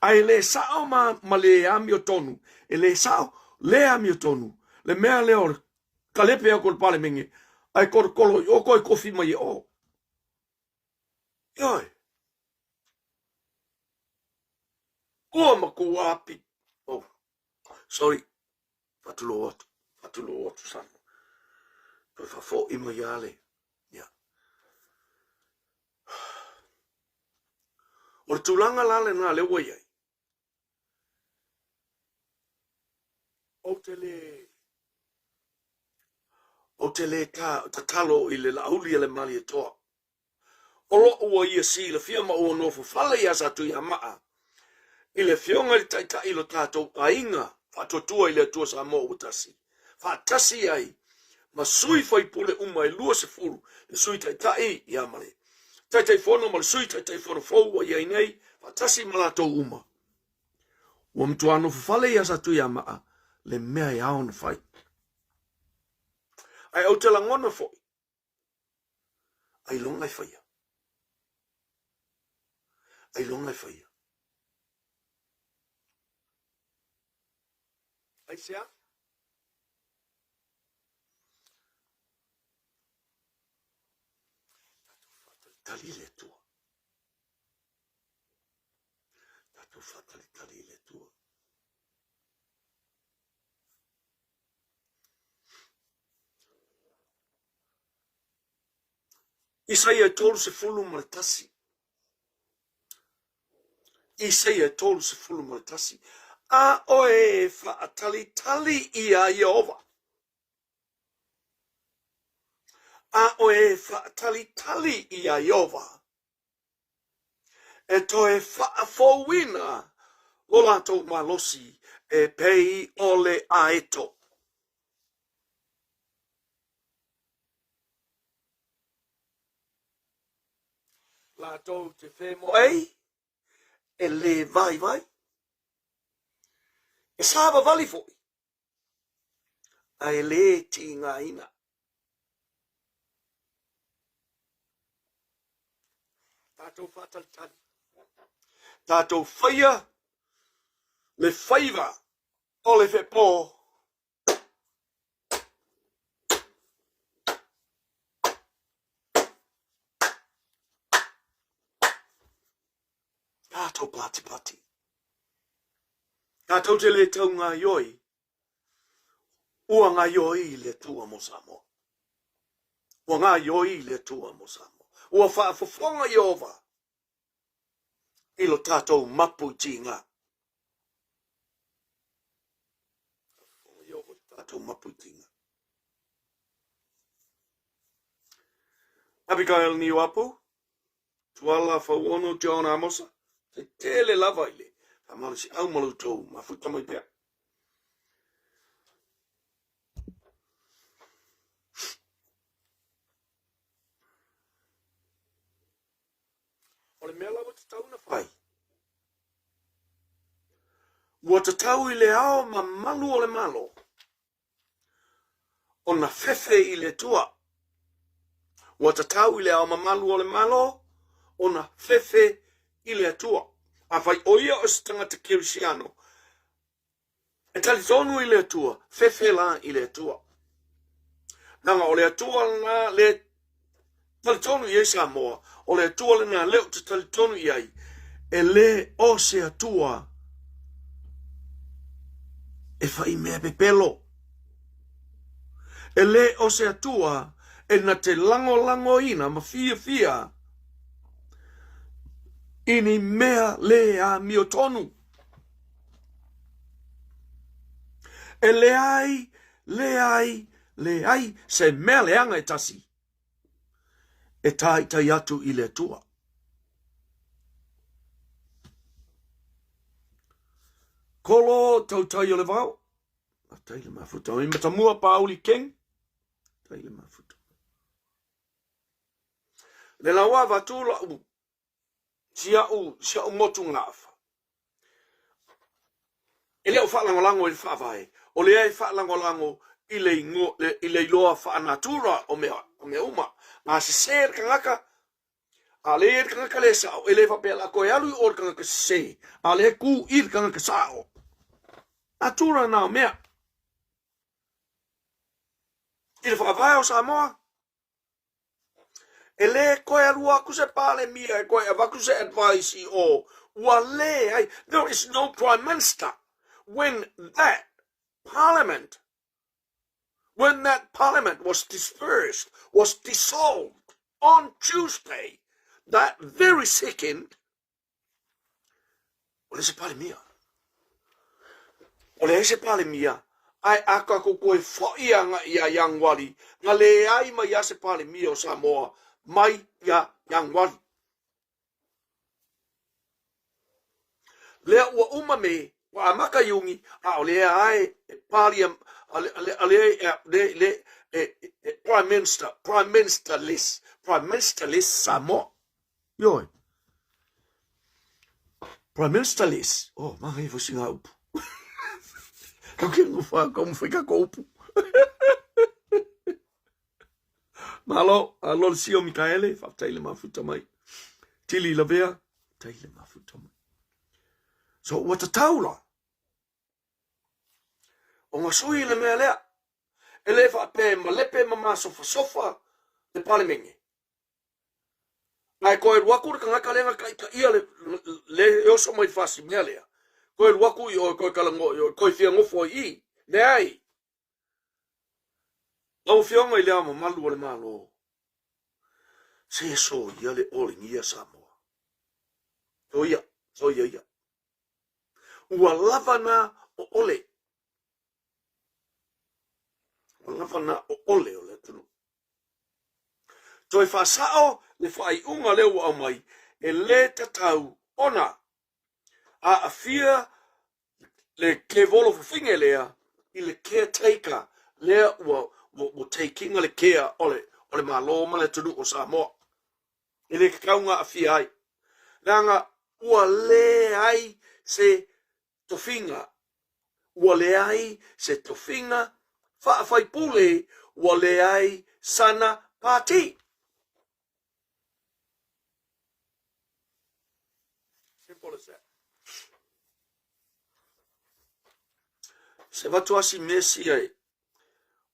Ai le sao ma le ami o tonu, e le sao le ami o tonu, le mea le o kalepe o kol pale mingi, ai kor kolo o koi kofi mai o. Ioi. Ua maku api. Oh, sorry. Fatulo otu sana. Toi fafo I mai ale. Ya. O le tulanga lale na le wai ai. O te le ta talo I le lauli le mali e toa. O lo ua ia si le fia ma ua nofu fale ia sa tu ia maa. I le fionga I taita I lo tātou a inga. Whatotua I le atua sa mo utasi. Whatasi ai. Ma sui fai pule uma I lua se furu. Le sui taitai I amale. Taitai fono ma le sui taitai fono fau ia nei. Whatasi malato uma. Ua mtu anu fale ia sa tu ia maa. Le mea ia ona fai. Ai au te langona foi. Ai longa I faia. Ai longa I faia. Ai sea? Tali le tua. Tatu fatali tali le tua. Isaia tolu se fulu maletasi. Isaia tolu se fulu maletasi. A oe faatali tali ia Jehova. A oe faatali tali ia Jehova. E toe faafowina o lato malosi e pei ole aeto. Lato te femo ei e le vai. E sava vali foi. Ai le tinga ina. Tato fatal tali. Tato faia le faiva o le fepo. Tato pati. Tato te le tau ngā ioi. Ua ngā ioi le tua mo Samoa. Ua ngā ioi le tua mo Samoa. Ua whaafofonga Jehova. Ilo tātou mapu tinga. Tātou mapu tinga. Abigail ni wapu. Tuala Faʻasoa John Amosa. Te tele lava ile. Amalisi au malu tau. Mafuta mai pia. O le mea lau te tau na whai. Ua te tau I le ao ma malu o le malo. O na fefe I le tua. Ua te tau I le ao ma malu o le malo. O na fefe I le tua. A whai oia o se tangata kirisiano. E tali tonu I le atua, fefe la I le atua. Nanga o le atua na le tali tonu I Samoa, o le atua le na leo te tali tonu I ai, e le o se atua, e fai mea pepelo. E le o se atua, e na te lango ina, ma fia, ini mea le a mio tonu. E le ai, se mea leanga e tasi. E tai atu I le tua. Kolo tau tai o le vau. A tai le mafuta. I matamua pauli king. Tai le mafuta. Le lawa vatula u. Sia u motu ngafa. E leo whaalangolango I whaavai. O le ai whaalangolango I le loa whaanatura o mea uma. Ngā se ser kangaka. A le er kangaka le sao. E le whapela koe alu o kangaka se. A le ku ir kangaka sao. Natura nā mea. I le whaavai o Samoa. E le koe alu aku se pale mia. E koe avaku se advice o. Ua le ai. There is no prime minister. When that parliament was dispersed, was dissolved on Tuesday, that very second, ole se pale mia. Ole se pale mia. Ai aka ko koe whaia nga ia yang wali. Nga le ai mai ia se pale mia o Samoa. Mai ia yang wali. Lea ua umame. Wa amaka yungi a o le ai Parliament prime minister list Samoa yo prime minister list oh mai vo singa upu ka ke no fa como foi ka ko upu malo alo si o Mikaele fa taile mafuta mai tili la vea taile mafuta mai. So what a taula. O ngā sui le mea lea. E le whape ma lepe ma ma sofa le palemengi. Ngai koe ruaku ka ngaka lenga ka ia le eoso mai whasi mea lea. Koe ruaku I o koe kalango I o koe fia ngofo I. Le ai. Lau fionga I lea ma malu o le malo. Se so ia le oling ia Samoa. So ia. Ua lavana o ole. Ua lavana o ole o le tunu. Toi whasao le whai unga leo au mai e le tatau ona a afia le ke volo fufinge lea I le caretaker lea ua takinga le kea ole malo ma le tunu o Samoa. I le kaunga afia ai. Nanga ua le ai se tofinga. Ua le ai se tofinga. Whaafai pule. Ua le ai sana pati. Simple as that. Se watu asi mesi ai.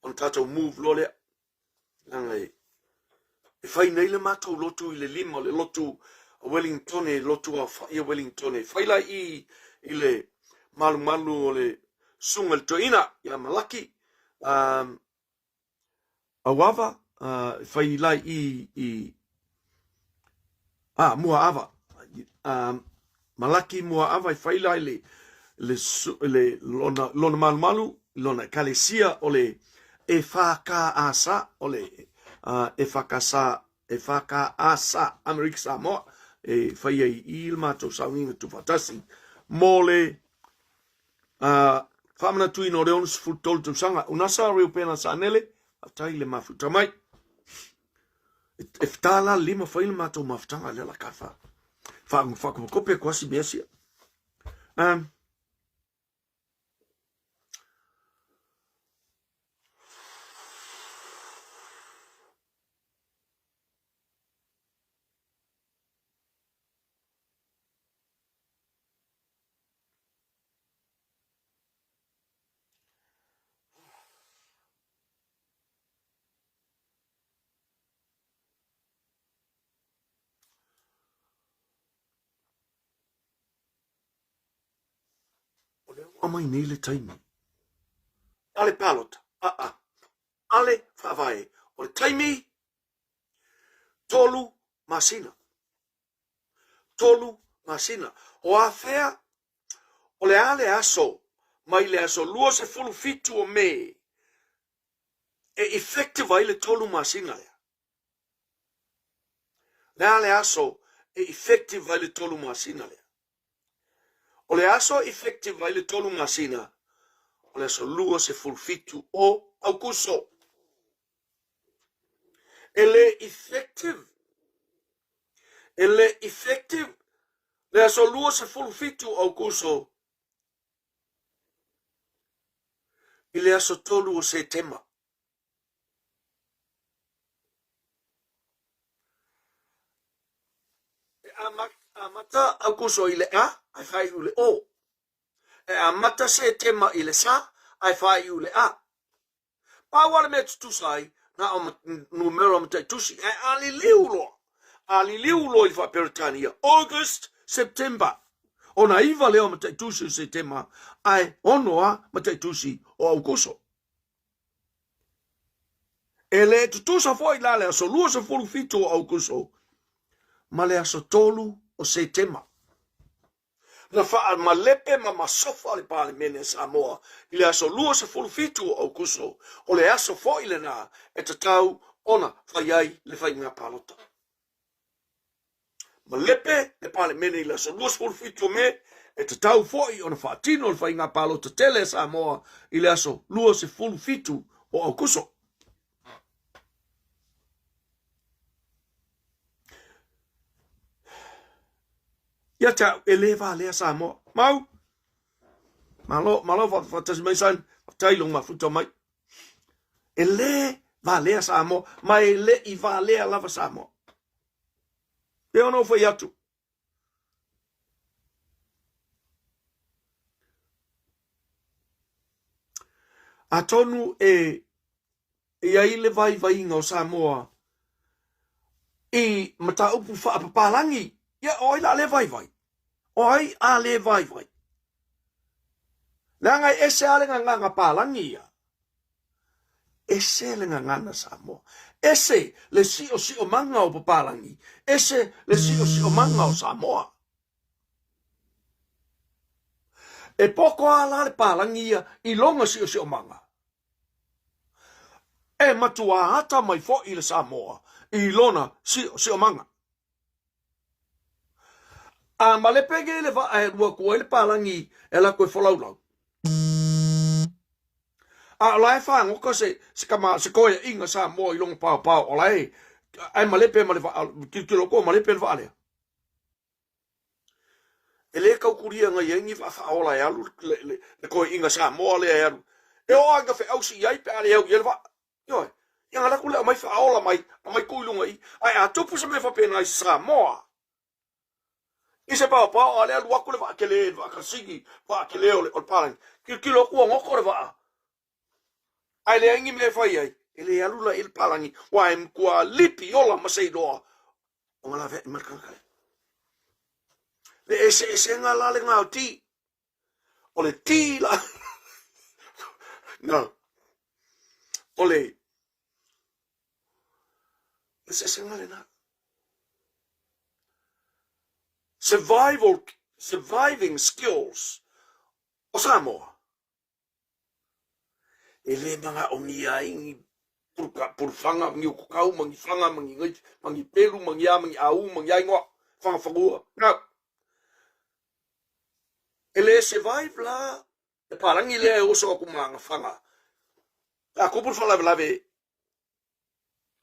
On tato move lo lea. Nanga e whai nei le matou lotu I le lima. Le lotu a Wellingtone. Lotu a whai a Wellingtone. Whaila I le malu o le sunga le toina ia malaki awava fai lai I mua ava malaki mua ava fai lai le lona malu lona kalesia o le e whaka asa o le e whaka asa Amerika Samoa e fai ai I il matou saunga tu fatasi mole whamana tui no reonus futol tu sanga unasa reo pena sa nele a tai le mafuta mai e whtala lima whaile matou mafutanga lela kafa whakakope kwa si mesia. Amai nei le taimi. Ale palota. Ale whawai. O le taimi. Tolu masina. Tolu masina. O a whea. O le ale aso. Mai le aso. Lua se fulu fitu o me. E effective ai le tolu masina lea. Le ale aso. E effective ai le tolu masina lea. O le aso effective ai le tolu masina. O le aso lua se fulfitu o aukuso. Ele effective. Ele effective. Le aso lua se fulfitu o aukuso. Ile aso tolu o se tema. Amata aukuso ile a. Ai fai ule o. E amata se tema ile sa. Ai fai ule a. Pa wale me tutusai. Na o numero mta tusi. E ali liulo. Ali liulo il fa peritania. August, September. Ona iwa leo mta tusi se tema. Ai onoa mta tusi o aukuso. Ele tutusa foi la le aso lua se fulu fitu o aukuso. Ma le aso tolu o se tema. Na faa malepe ma masofa le pale mene Samoa. Ile aso lua se fulu fitu o kuso. O le aso fo ile na e tatau ona faiai le fai ngā palota. Malepe le pale mene ile aso lua se fulu fitu me e tatau fo i ona faa tino le fai ngā palota tele Samoa. Ile aso lua se fulu fitu o kuso. Ia tau eleva lea Samoa. Mau. Malo fa tasmai san tailong ma futa mai. Ele va lea Samoa, ma ele I va lea lava Samoa. E ono fa yatu. Atonu e ai le vai ngau Samoa. I mata upu fa apapalangi. Ia oi la le vai. Oi a le vai. Langa ese ale nganga palangi ia. Ese le nganga Samoa. Ese le si o manga o papalangi. Ese le si o manga o Samoa. E poko ala le palangi ia I longa si o manga. E matua hata mai fo I le Samoa. I lona si o manga. A male pege le va e rua ko ele palangi e la koe folaulau. A la e fa ngoka se kama se koe inga Samoa I longa pao o la e ai male pe male va kilo ko male pe va ale. Ele ka kuria nga yengi va fa ola e alu le koe inga Samoa le e alu. E o anga fe au si ai pe ale au ye va. Yo. Yang ala kule mai fa ola mai kuilunga I. Ai a topu se me fa pe na Samoa. I se pao ale alu aku le wakele, wakasigi, wakele o palang. Kilo kua ngoko le waa. Ai le ingi me fai ai. Ele alu la il palangi. Wa em kua lipi ola masei doa. O ngala ve markankale. Le ese ngala le ngau ti. O le ti la. No. O le. Ese ngale na. Surviving skills o Samoa. Ele mga onia ingi purfanga mangi ukau mangi fanga mangi ngai mangi pelu mangi ya mangi au mangi ai ngo fanga fagua. No. Ele survive la e parangi le o so ku manga fanga. A ku purfala lave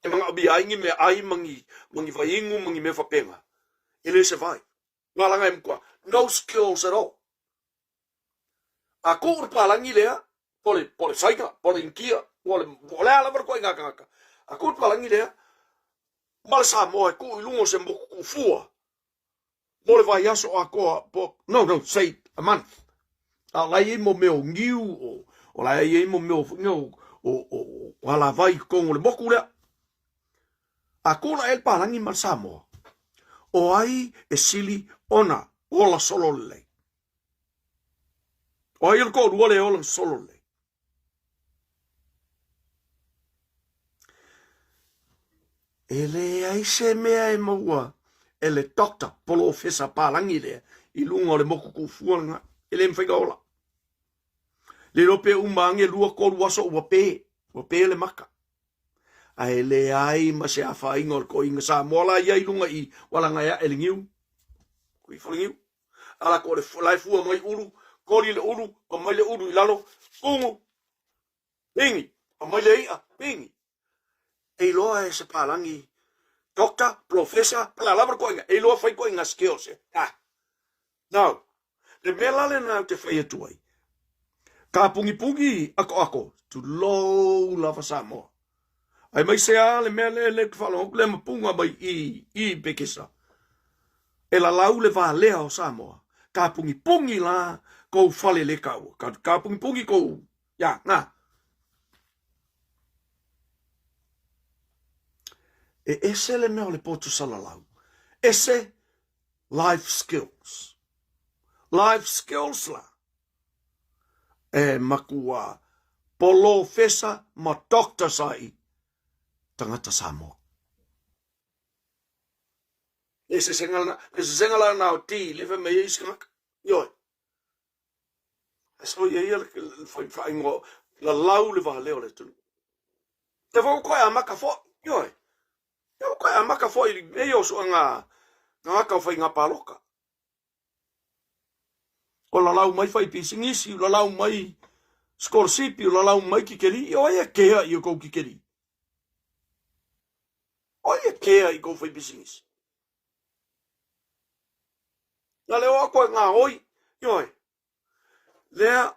e mga obi ingi me ai mangi vaingu mangi me fapenga. Ele survive. Malanga mkwa. No skills at all. Ako urpalangi lea. Pole saika. Pole inkia. Pole ala verko inga kaka. Ako urpalangi lea. Malsa moe ku ilungo se mo kufua. Mole vai yaso ako. No, say a month. Lai mo meo ngiu o lai mo meo o ala vai kongo le moku lea. Ako la el palangi malsa moe. O ai e sili ona ola solo lei. O ai ko wale ola solo lei. Ele ai se mea e maua. Ele doctor polo ofisa palangi lea. I lunga le moku kufuanga. Ele mwhaiga ola. Le rope umange lua ko luaso ua pe. Ua pe le maka. A ele ai ma se afa ingo ko inga sa mola ia i lunga i walanga ia ele ngiu. Kui whalingiu. Ala ko le lai fua mai uru. Kori le uru. O mai le uru i lalo. Pungu. Pingi. O mai le ia. Pingi. E loa e se palangi. Doctor, professor, pala labra ko inga. E loa whai ko inga skills. Now. Le mela le nau te whai atuai. Ka pungi ako. Tu low lava Samoa. Ai mai sea le mea le kwhalong le mapunga mai i pekisa. E la lau le va lea o Samoa. Ka pungi la kou whale le kau. Ka pungi kou. Ya, nga. E ese le mea le potu salalau. Ese life skills. Life skills la. E makua polo fesa ma doctor sai. Tangata Samoa. Ese sengala na o ti, lewe me eis kak. Yoi. Eso ye ia foi faingo la lau le va leo le tu. Te vau koe a maka fo. Yoi. Te vau koe a maka fo i e o so nga ka fai nga paloka. O la lau mai fai pisingisi, la lau mai skorsipi, la lau mai kikeri. Yoi e kea i o kou kikeri. Oia kea i kou whai business. Nga leo ako e ngā oi. Ioi. Lea,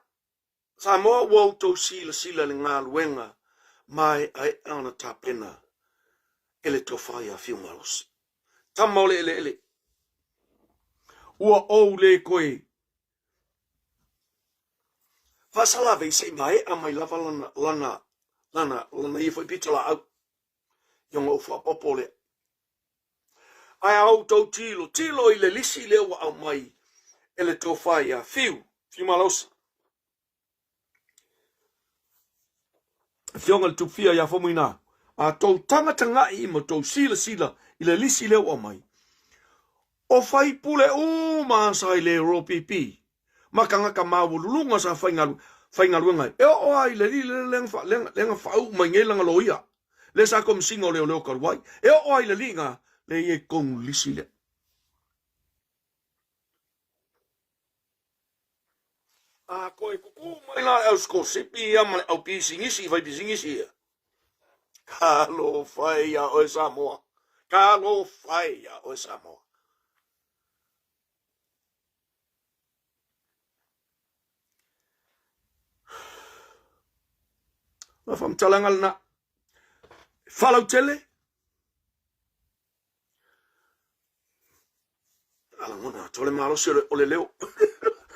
Samoa wau tau sila le ngā luenga mai ai ana tāpena ele tō whai a whiungalos. Tamā ole ele. Ua ou le koe. Whasalave i sei mai a mai lava lana i whai pitala au. Yonga o whapopo le. Ai au tau tilo i le lisi leo au mai. Ele tō whai a whiu malosa. Fionga le tupia ia whamuina. A tau tanga i mo tau sila i le lisi leo au mai. O whai pule maasai le ropipi. Makangaka mawulunga sa whaingaluenga. E o ai le lenga whau mai ngelanga loia. Le sa kom singo leo karuai. E o ai le linga le ye kong lisi le. A koe kuku mai la au sko sipi ama au pisingisi vai pisingisi. Kalo fai ya o Samoa. Kalo fai ya o Samoa. La fam talangal na. Falau tele. Alangona, tole malo si ole leo.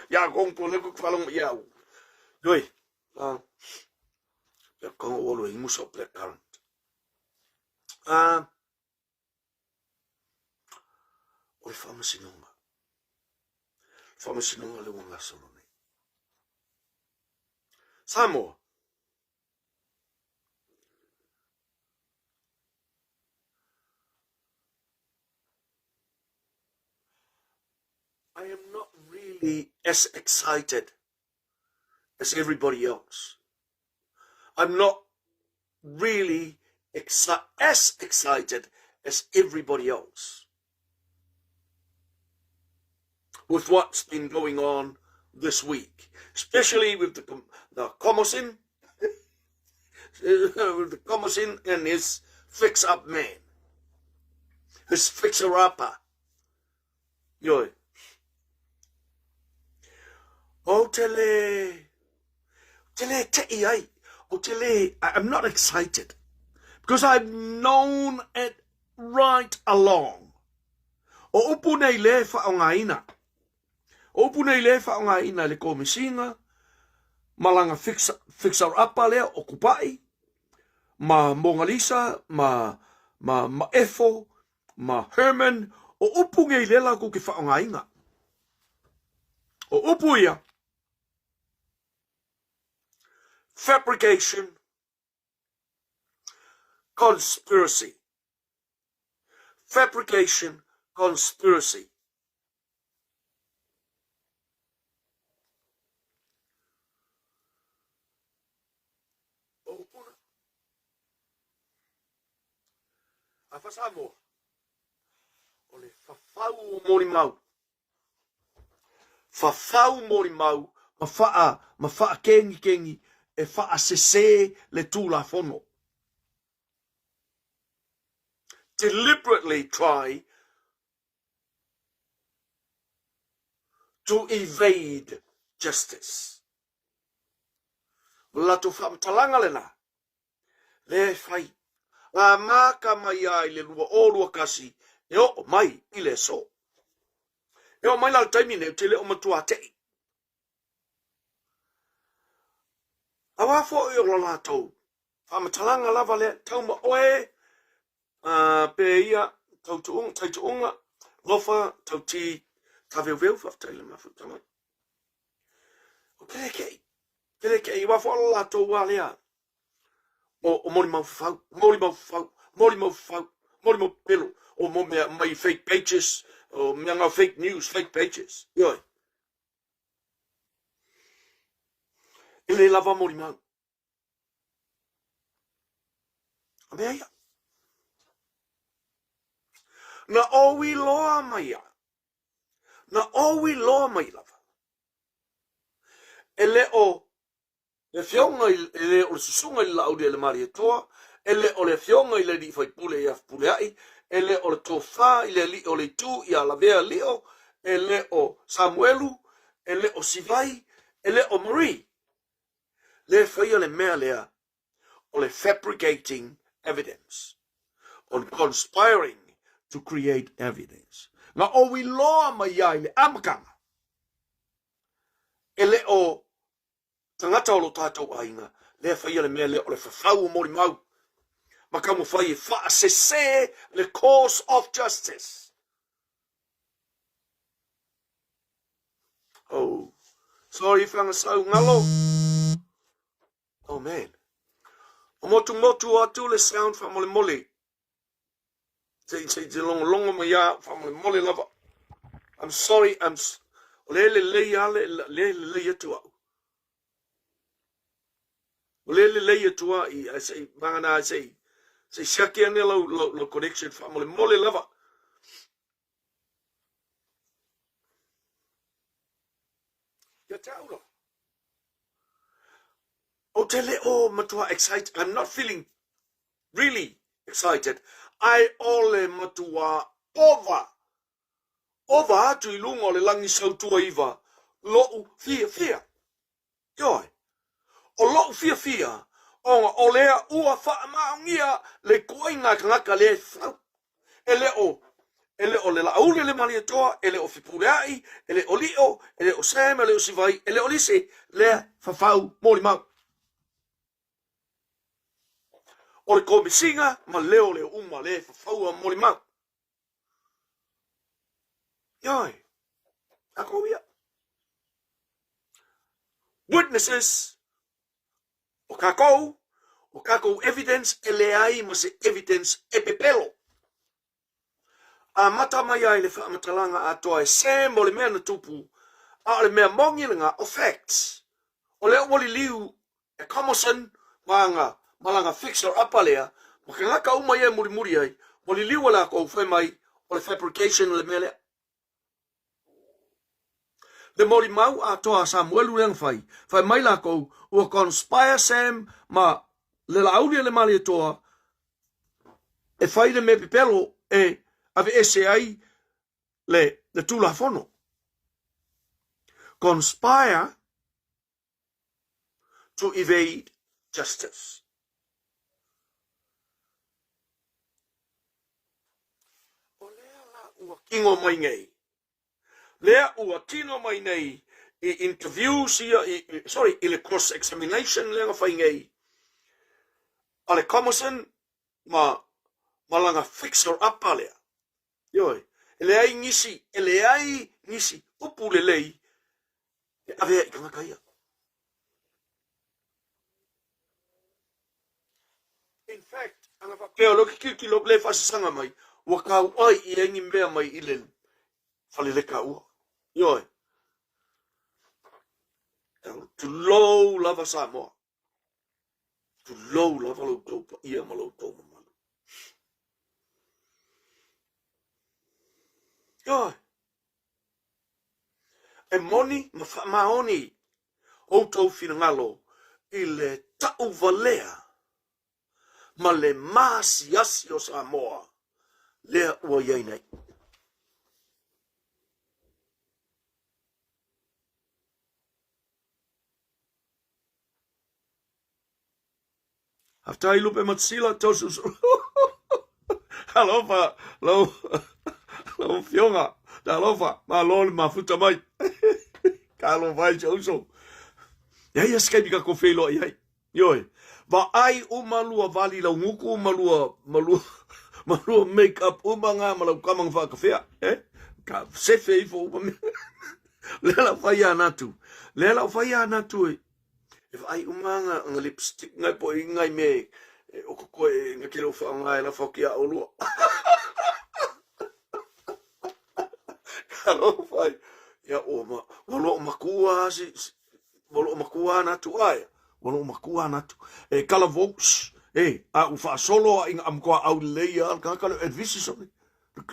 Ya kong to leko falau ya. Doi. Ya kong olo i muso black currant. Oi fama sinonga. Fama sinonga le wanga sonone. Samoa. I am not really as excited as everybody else. I'm not really as excited as everybody else with what's been going on this week, especially with the Comosin, with the Comosin and his fix-up man, his fixer-upper. Yo, O tele te iai. O tele, I'm not excited. Because I've known it right along. O upu nei le whaongaina. O upu nei le whaongaina le komisinga. Malanga fixer apa lea o kupai. Ma Mona Lisa, ma Efo, ma Herman. O upu ngei lela ko ki whaongainga. O upu ia. Fabrication. Conspiracy. Fabrication. Conspiracy. Afasamo. Ole fafau mori mau. Fafau mori mau. Ma faa kengi. E faa sese le tula fono. Deliberately try to evade justice. Lato faa mtalanga lena. Le fai. La maka mai ai le lua o kasi. E o mai ile so. E o mai la taimine te le o matua tei. Awa fo i o la tau. Faa mtalanga lava le tau ma oe. Pe ia tau tuunga. Lofa tau ti taweweu whaftaile mawhutanga. O kereke i wafo la tau walea. O mori mau pelo. O mo mai fake pages. O mianga fake news, fake pages. Yoi. Ile lava mori mau. Amea ia. Na owi loa mai ia. Na owi loa mai lava. Ele o le fionga ele o susunga i lau le mari toa. Ele o le fionga i le li fai pule ia pule ai. Ele o le tofa i le li o le tu i a la vea leo. Ele o Samuelu. Ele o Sivai. Ele o Marie. Le fai le mea lea. O le fabricating evidence. On conspiring to create evidence. Nga owi loa mai ai le amakanga. Ele o tangata o lo tātou ainga. Le whaia le mea le o le whawhau o mori mau. Ma kamo whai e whaasese le cause of justice. Oh, sorry whangasau ngalo. Oh man. O motu atu le sound whamole mole. Te longo mai a whamole mole lava. I'm sorry, le leia tu au. Le leia tu au I say, mangana I say shaki ane lo connection whamole mole lava. Ya taula. O te leo matua excited. I'm not feeling really excited. I ole matua over atu I lunga o le langi sautua iwa. Lo'u fia. Yoi. O lo'u fia. O lea ua wha maungia le koinga ngaka le fau. Ele o le laule le mali toa. Ele o fipureai. Ele o lio. Ele o Sam. Ele o Sivai. Ele o lise. Le fafau mori mau. O le komisinga, ma leo le uma le whawha mori mau. Ioi. Ako ia. Witnesses. O kakou evidence, ele ai ma se evidence e pepelo. A mata mai ai le whaamatalanga atoa e Sam o le mea na tupu. A le mea mongilinga o facts. O leo wali liu e kamosan malanga fixer apa lea, ma ka ngaka uma ia muri ai, wali liwa la ko whai mai, o le fabrication le mele. Le mori mau a toa Samuelu reang whai mai la ko, ua conspire Sam, ma le lauri le mali toa, e whai le me pepelo, ave ese ai, le tula fono. conspire to evade justice. O lea la ua kingo mai nei. Lea ua tino mai nei I interviews ia, I le cross-examination lea whai nei. Ale Commerson malanga fixer up lea. Yoi. Ele ai ngisi, upu le lei, e avea I kangakaia. In fact, anga whakeo loki ki lo le whasasanga mai, wakau ai I engi mea mai ilen, whale leka ua. Yoi. To low lava Samoa. To low lava lo topa, ia malo topa malo. Yoi. E moni, maoni, o tau finangalo, I le tau valea, ma le masi asi o Samoa, lea ua iai nei. After I look at Matsila, Tosus, Alofa, lo fionga, Alofa, ma lol, ma futa mai. Kalo vai Joso. Ya escape ka ko felo ai. Yoi. Ba ai umalua vali la nguku malua make up umanga malau kamang fa kafea, Ka sefe fo Lela faya natu. If I umanga ang lipstick ngai po ngai me o ko nga kilo fa ngai la fokia o lu. Karo fai ya o ma walo makua si walo makua na tu ai walo makua na tu e kala vox a u fa solo in am ko au leia ka kala advice so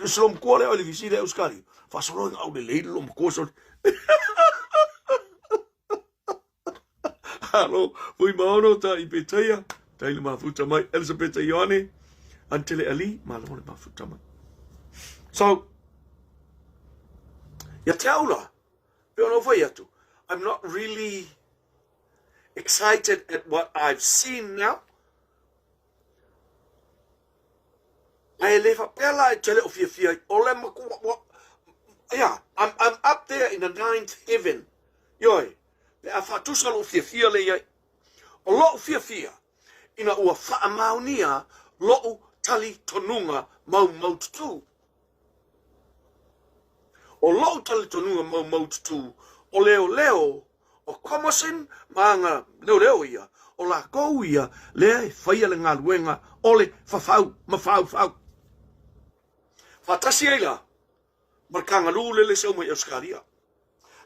slom ko le o le visite euskari fa solo in au leia lo ko so Hallo, fui maono ta I petea, taile mafuta mai, Elizabeth Ione, antele ali, malone mafuta mai. So, ya taula, peono vai atu. I'm not really excited at what I've seen now. I lefa pela tele o fia, ole maku, yeah, I'm up there in the ninth heaven. Yoi. Pe a whātusalo fia le iai. O loo fia, ina ua whaamaunia loo tali tonunga mau tutu. O loo tali tonunga mau tutu, o leo, o Commerson, maanga leo ia, o la kou ia, lea e whaia le ngā luenga, o le mawhau. Whatasi eila, markanga lule le seu mai euskaria.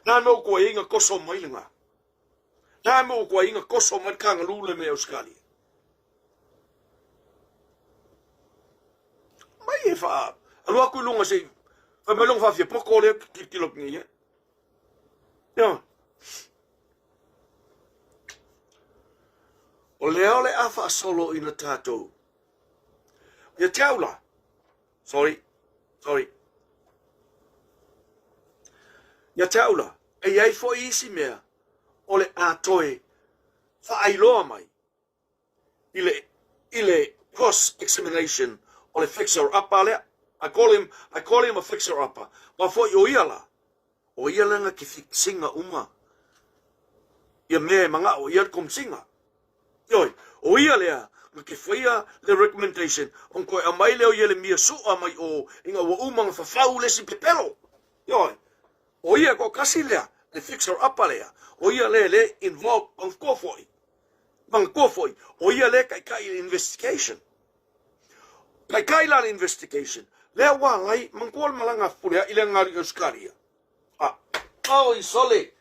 Nā meu koe inga koso mailinga. Nā mo ko inga koso markanga lule me euskali. Mai e fa. Alua ku lunga se. Fa melong fa fia poko le kilo ngi. Ya. O le afa solo ina tato. Ya taula. Sorry. Ya taula. E ai fo isi mea. Ole atoe whaailoa mai ile cross-examination ole fixer-upper lea. I call him a fixer-upper. Ma fo I o iala nga ki fixinga uma. Ia mea manga o ia kom singa. Yoi, o ia lea nga ki whaia le recommendation on koe a mai leo ia le mia sua mai o inga wa umanga whawhau lesi pepelo. Yoi, o ia ko kasi lea le fixer-upper lea. O ia le involved on kofoi. Mang kofoi. O ia le kai investigation. Kai la investigation. Le wa lai mang kol malanga purea ile ngari euskaria. Oh, sorry.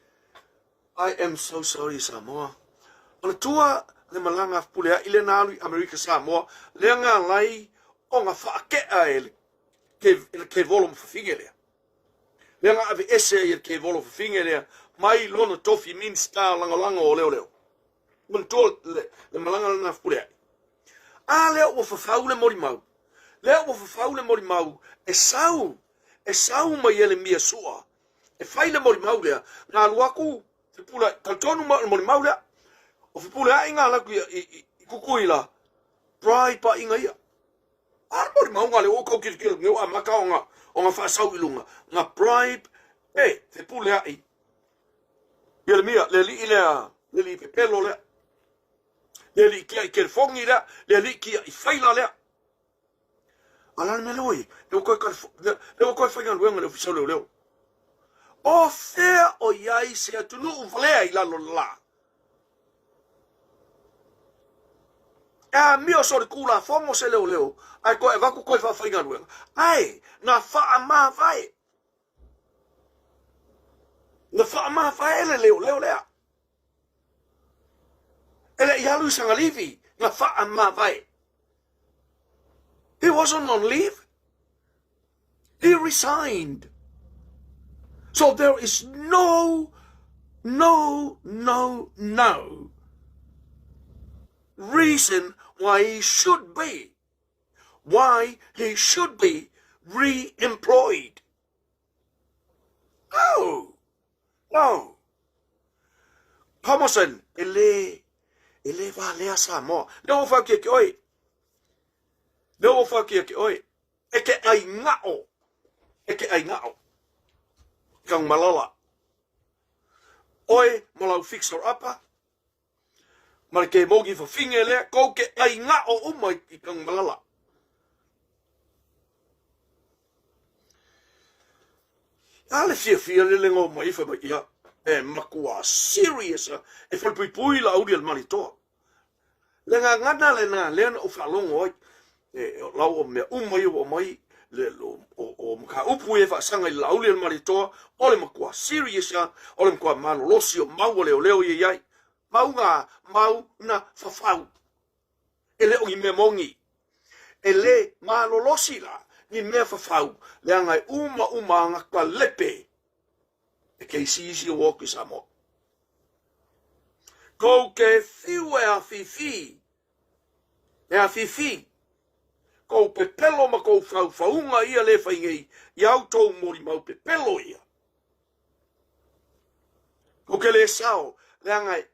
I am so sorry Samoa. Ona tua le malanga purea ile nalu America Samoa. Le nga lai o nga whaakea ele. Ke volum whawhingelea. Le nga ave ese ele ke volum whawhingelea. Mai lona tofi min sta langa o leo. Mun tol le malanga na purea. Leo o whawhaule mori mau. Leo o whawhaule mori mau. E sau mai ele mia sua. e fai le mori maulea, ngā luaku, te pula, kaltonu mori maulea, o fi pula inga laku i kukui la, bribe pa inga ia. Ar mori maunga le o kaukirikira, ngeu a maka o ngā whaasau ilunga, ngā bribe, te pula i. Ia le mia, le li ilea, le li pepelo lea, le li kia i kerefongi lea, le li kia i whaila lea. Alana me loi, le o koe whainga luenga le ofisau leo leo. O whea o iai se atunu uwhalea i lalo la. E mio sori kula fongo se leo leo, ai koe waku koe whainga luenga. Ai, na wha maa vai. Na wha maa vai ele leo lea. Ele ialu sanga livi, na wha maa vai. He wasn't on leave. He resigned. So there is no reason why he should be re-employed. No. Thomason, ele va lea sa mo. No fa ki oi. No fa ki oi. Eke ai ngao. Kang malala. Oi, malau fixer upper. Marke mogi for finger le, ko ke ai ngao umai ki kang malala. Ale fia le lengo mai fa ba ia. E makua serious e fa pui la audio mali to. Le ngana le na le o fa longo oi. E lau o me umai o mai le o mka upu e fa sanga i lauli al maritoa o le makua serious ya o le makua malolosi o mau o leo iai mau na fafau ele o i me mongi ele malolosi la ni me fafau le angai uma anga kwa lepe e kei si o woki samo ko ke fiu e a fifi ko pepelo ma ko faunga ia le whaingei, iau tau mori mau pepelo ia. Ko ke le sao, le angai,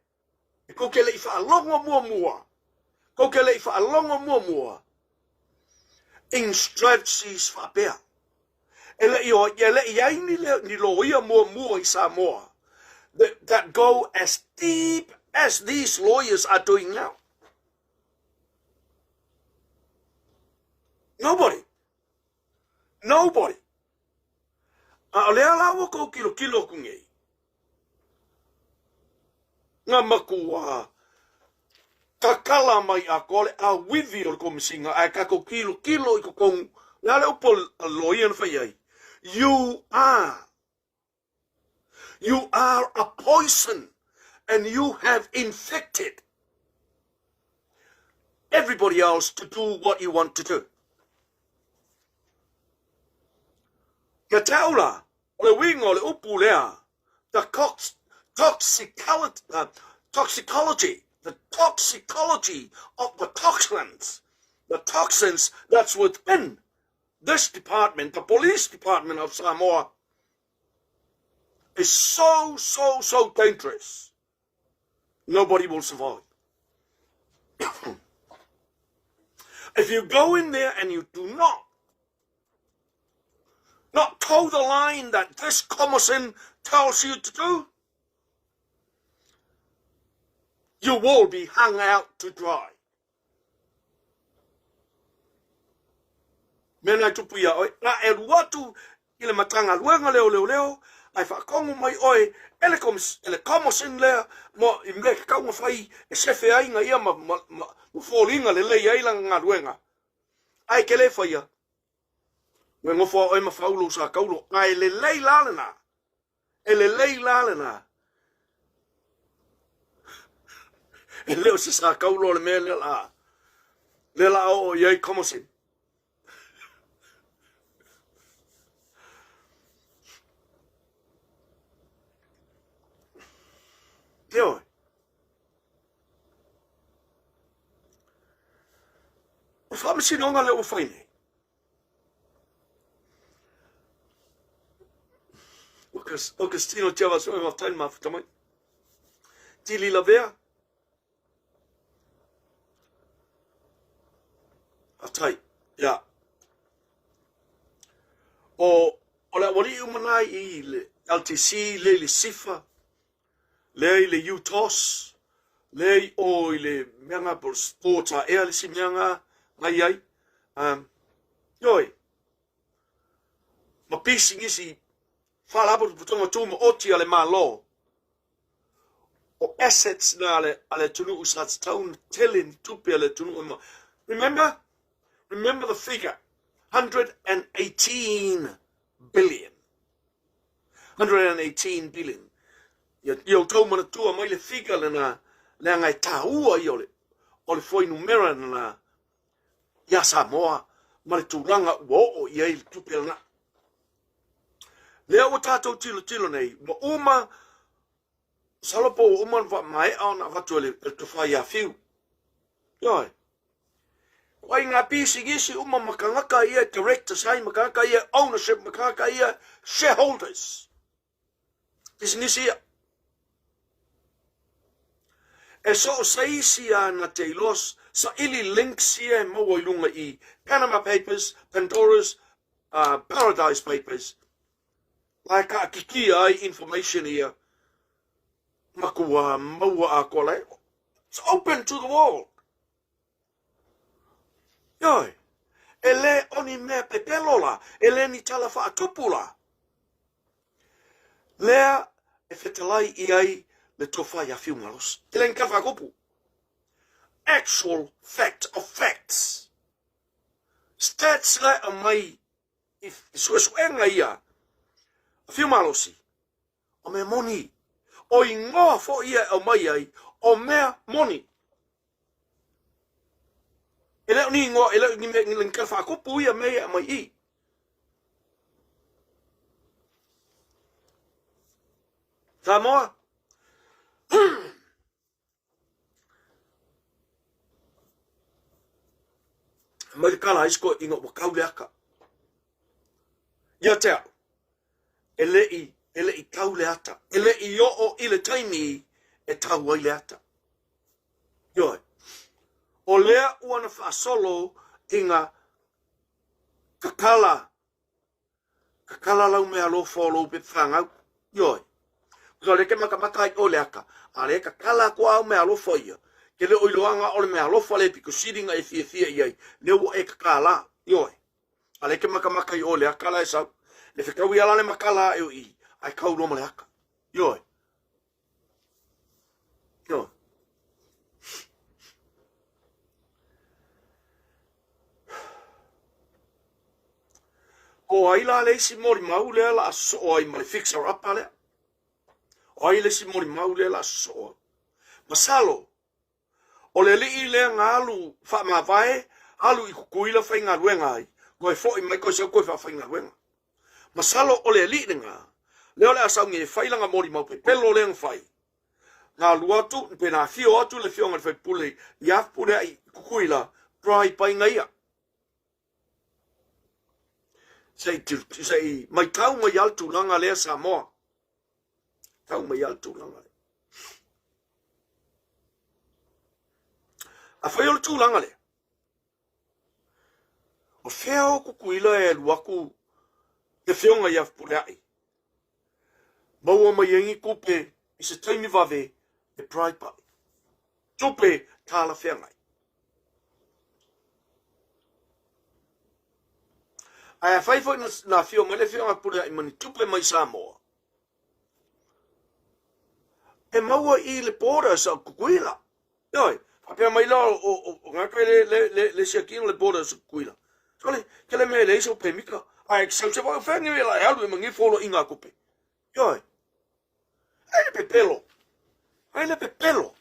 ko ke le i whaalonga mua. Ko ke le i whaalonga mua. In strategies whapea. Ele i aini ni lo ia mua i Samoa. That go as deep as these lawyers are doing now. Nobody. A lea lawa ko kilo kungei. Ngā makua. Kakala mai a kole a withi o komisinga. A kako kilo i kukong. Ngā leo po a loian whaiai. You are a poison. And you have infected everybody else to do what you want to do. Ka taula, o le winga o le upu lea, the toxicology of the toxins that's within this department, the police department of Samoa, is so dangerous. Nobody will survive. If you go in there and you do not toe the line that this commission tells you to do, you will be hung out to dry. Mena tupuia oi, na e ruatu i le matanga luenga leo, ai whaakongo mai oi, ele commission lea, mo i mle kaunga whai, e sefe ainga ia ma fōlinga le lei ailanga ngā luenga. Ai ke le whaia. Me ngofo oi ma whaulo sa kaulo, ai le lei lalena. E leo se sa kaulo le mea le la o iei commission. Te oi. O whamisinonga le o whaine. Augustino Java so of time ma tamai. Tili la vea. Atai. Ya. O la wali umanai I le LTC le sifa. Le UTOS. Le o le mianga por sports a le si mianga ngai ai. Yoi. Ma pisi ngisi fala po putonga tuma oti ale malo. O assets na ale tunu usats town telling tupe ale tunu. Remember the figure. 118 billion. 118 billion. Yo tau mana tua mai le figure le ngai taua I ole foi numera na ya Samoa ma le tūranga ua o I le tupe na. Lea o tātou tilo nei, ma uma salopo o uma mai au na watu le tufai a fiu. Yoi. Wai ngā pisi gisi uma makangaka ia directors hai, makangaka ia ownership, makangaka ia shareholders. Pisi nisi ia. E so saisi a na te ilos, sa ili links ia maua ilunga I Panama Papers, Pandora's Paradise Papers. Like a kiki ai information here. Makua maua a kole. It's open to the world. Yoi. Ele oni mea pepelola. Ele ni tala whaatupula. Lea e whetalai I ai le tofai a fiumalos. Ele ni kawa kupu. Actual fact of facts. Stats le a mai. If suenga ia. Fiumalosi, o mea moni, o ingoa fo ia o mai ai, o mea moni. Ele ni ingoa, ele ni me ngilin whakupu ia mea mai I. Tā moa? Mai kala isko ingo wakau leaka. Ia tea. Ele I tau le ata. Ele I o ile taimi e tau ai le ata. Yoi. O lea uana whaasolo inga kakala. Kakala lau mea lo wholo pe whangau. Yoi. Ko le ke makamakai o le aka. A le kakala kua au mea lo whoia. Ke le oiloanga o le mea lo whale piko siringa e fia iai. Leo e kakala. Yoi. A le ke makamakai o le aka la e sau. Le whekau I ala le makala e o I. Ai kau roma le haka. Yoi. Yoi. O ai la le isi mori mau le la so o ai ma le fixer up ale. O ai le isi mori mau le la so. Masalo. O le li le ngalu fa ma vai. Alu I kukuila whainga ruenga ai. Ngoi fo I mai koe se koe whainga ruenga. Masalo o le li nga. Leo le asau nge whailanga mori mau pe pelo le ngwhai. Ngā luatu, pe nā fio atu le fio ngan whai pule. Iaf pule ai kukuila. Prai pai ngaia. Sei, mai tau mai altu langa lea Samoa. Tau mai altu langa le. A whai olu tu langa le. O whea kukuila e luaku te whionga iaf pule ai. Maua mai ingi kupe I se taimi vave e prai pai. Tupe tāla whengai. Ai a whaifoi na whionga le whionga pule ai mani tupe mai Samoa. E maua I le borders au kukuila. Yoi, hapea mai lao o ngakai le siakino le borders au kukuila. Sole, ke le mea le iso pe mika. Ai, sau se wau whengi me la halu e mangi folo inga kupe. Yoi. Ai le pepelo. Ai le pepelo.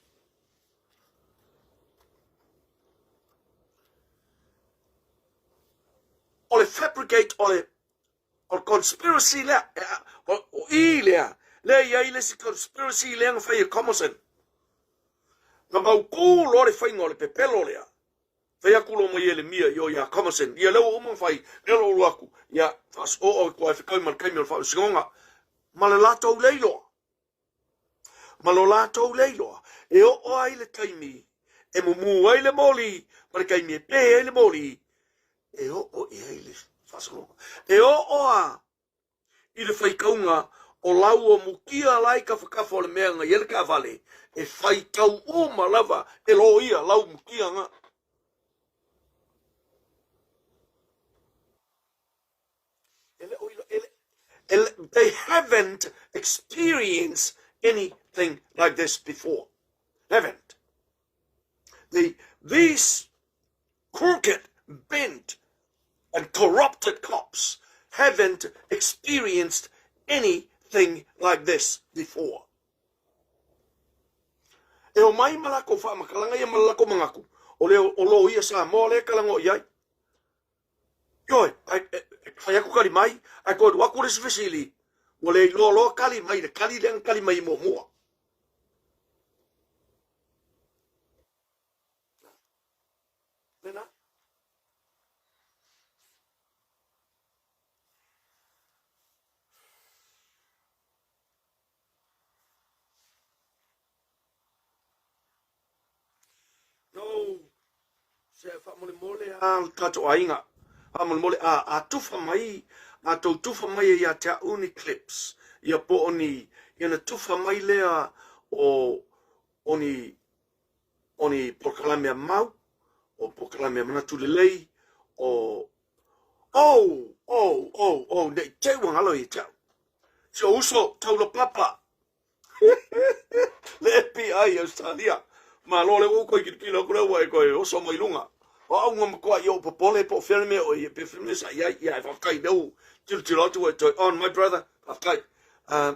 O le fabricate o le conspiracy lea. O I lea. Lea iai le si conspiracy lea nga whai e komosen. Nga mau kūlo le whai ngā le pepelo lea. Whai akulo mo I le mia I o ia komosen. Ia leo umang whai. Leo ulu aku. Ia Faʻasoa o kua e whakau man kaimi o le whau singonga. ma le latou leiloa. Ma lo latou leiloa. E o ai le taimi. E mumu ai le moli. Ma le kaimi e pe ai le moli. E o e ai le whasalonga. E o a i le whaikaunga o lau o mukia lai ka whakawha o le mea ngai ele ka vale. E whaikau o malawa e lo ia lau mukia nga. They haven't experienced anything like this before. Haven't. These crooked, bent, and corrupted cops haven't experienced anything like this before. E o mai malako whamakalanga ia malako mangaku. O lo ia sa mo le kalango iai. Yoi, ai aku kali mai, ai ko waku res fesili. O le lo kali mai, le kali mai mo mua. Nena? No, se fa mole al tato ainga. Fa mole a tufa mai, a tufa mai ia te uni clips. Ia po oni, ia na tufa mai lea o oni pokalamea mau, o pokalamea manatu lelei, ne te wangalo i tau. Se uso taula papa. Le FBI Australia. Ma lo le ko ki kilo ko wa ko o so mai lunga. O au ngam ko yo po pole po ferme o ye pe ferme sa ya fa kai do. Til to on my brother. Fa kai.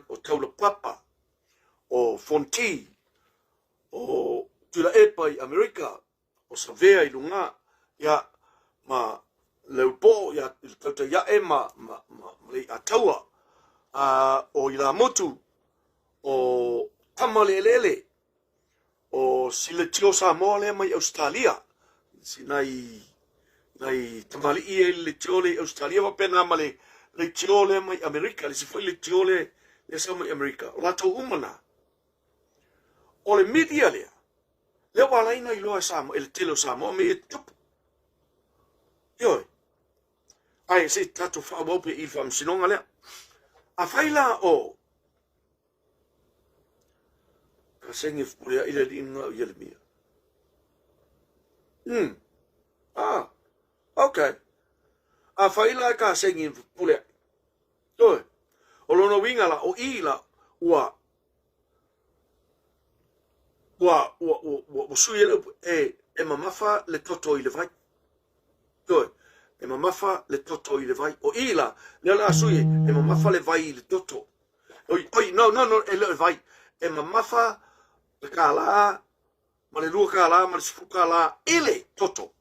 O taula papa. O fonti. O tula epai America. O savea i lunga. Ya ma le po ya tata ya ema le ataua. O ila motu. O tamalelele. O sile tio sa mole mai Australia. Sinai tamali i le tio le Australia wa pena male le tio le mai America. Le si foi le tio le sa mai America. La to umana. O le media le. Le wala ina i loa sa mo, el telo sa mo me e tupu. Yoi. Ai se tatu whaabo pe i wham sinonga lea. A whaila o ka sengi furia ila di inga o yele mia. Okay. A whaila ka sengi furia. Toi. O lono wingala o ila ua suyele e mamafa le toto i le vai. Toi. E mamafa le toto i le vai. O ila le la suye e mamafa le vai i le toto. Oi, no, e le vai. E mamafa le kala, ma le rua kala, ma le sifu kala, ele toto.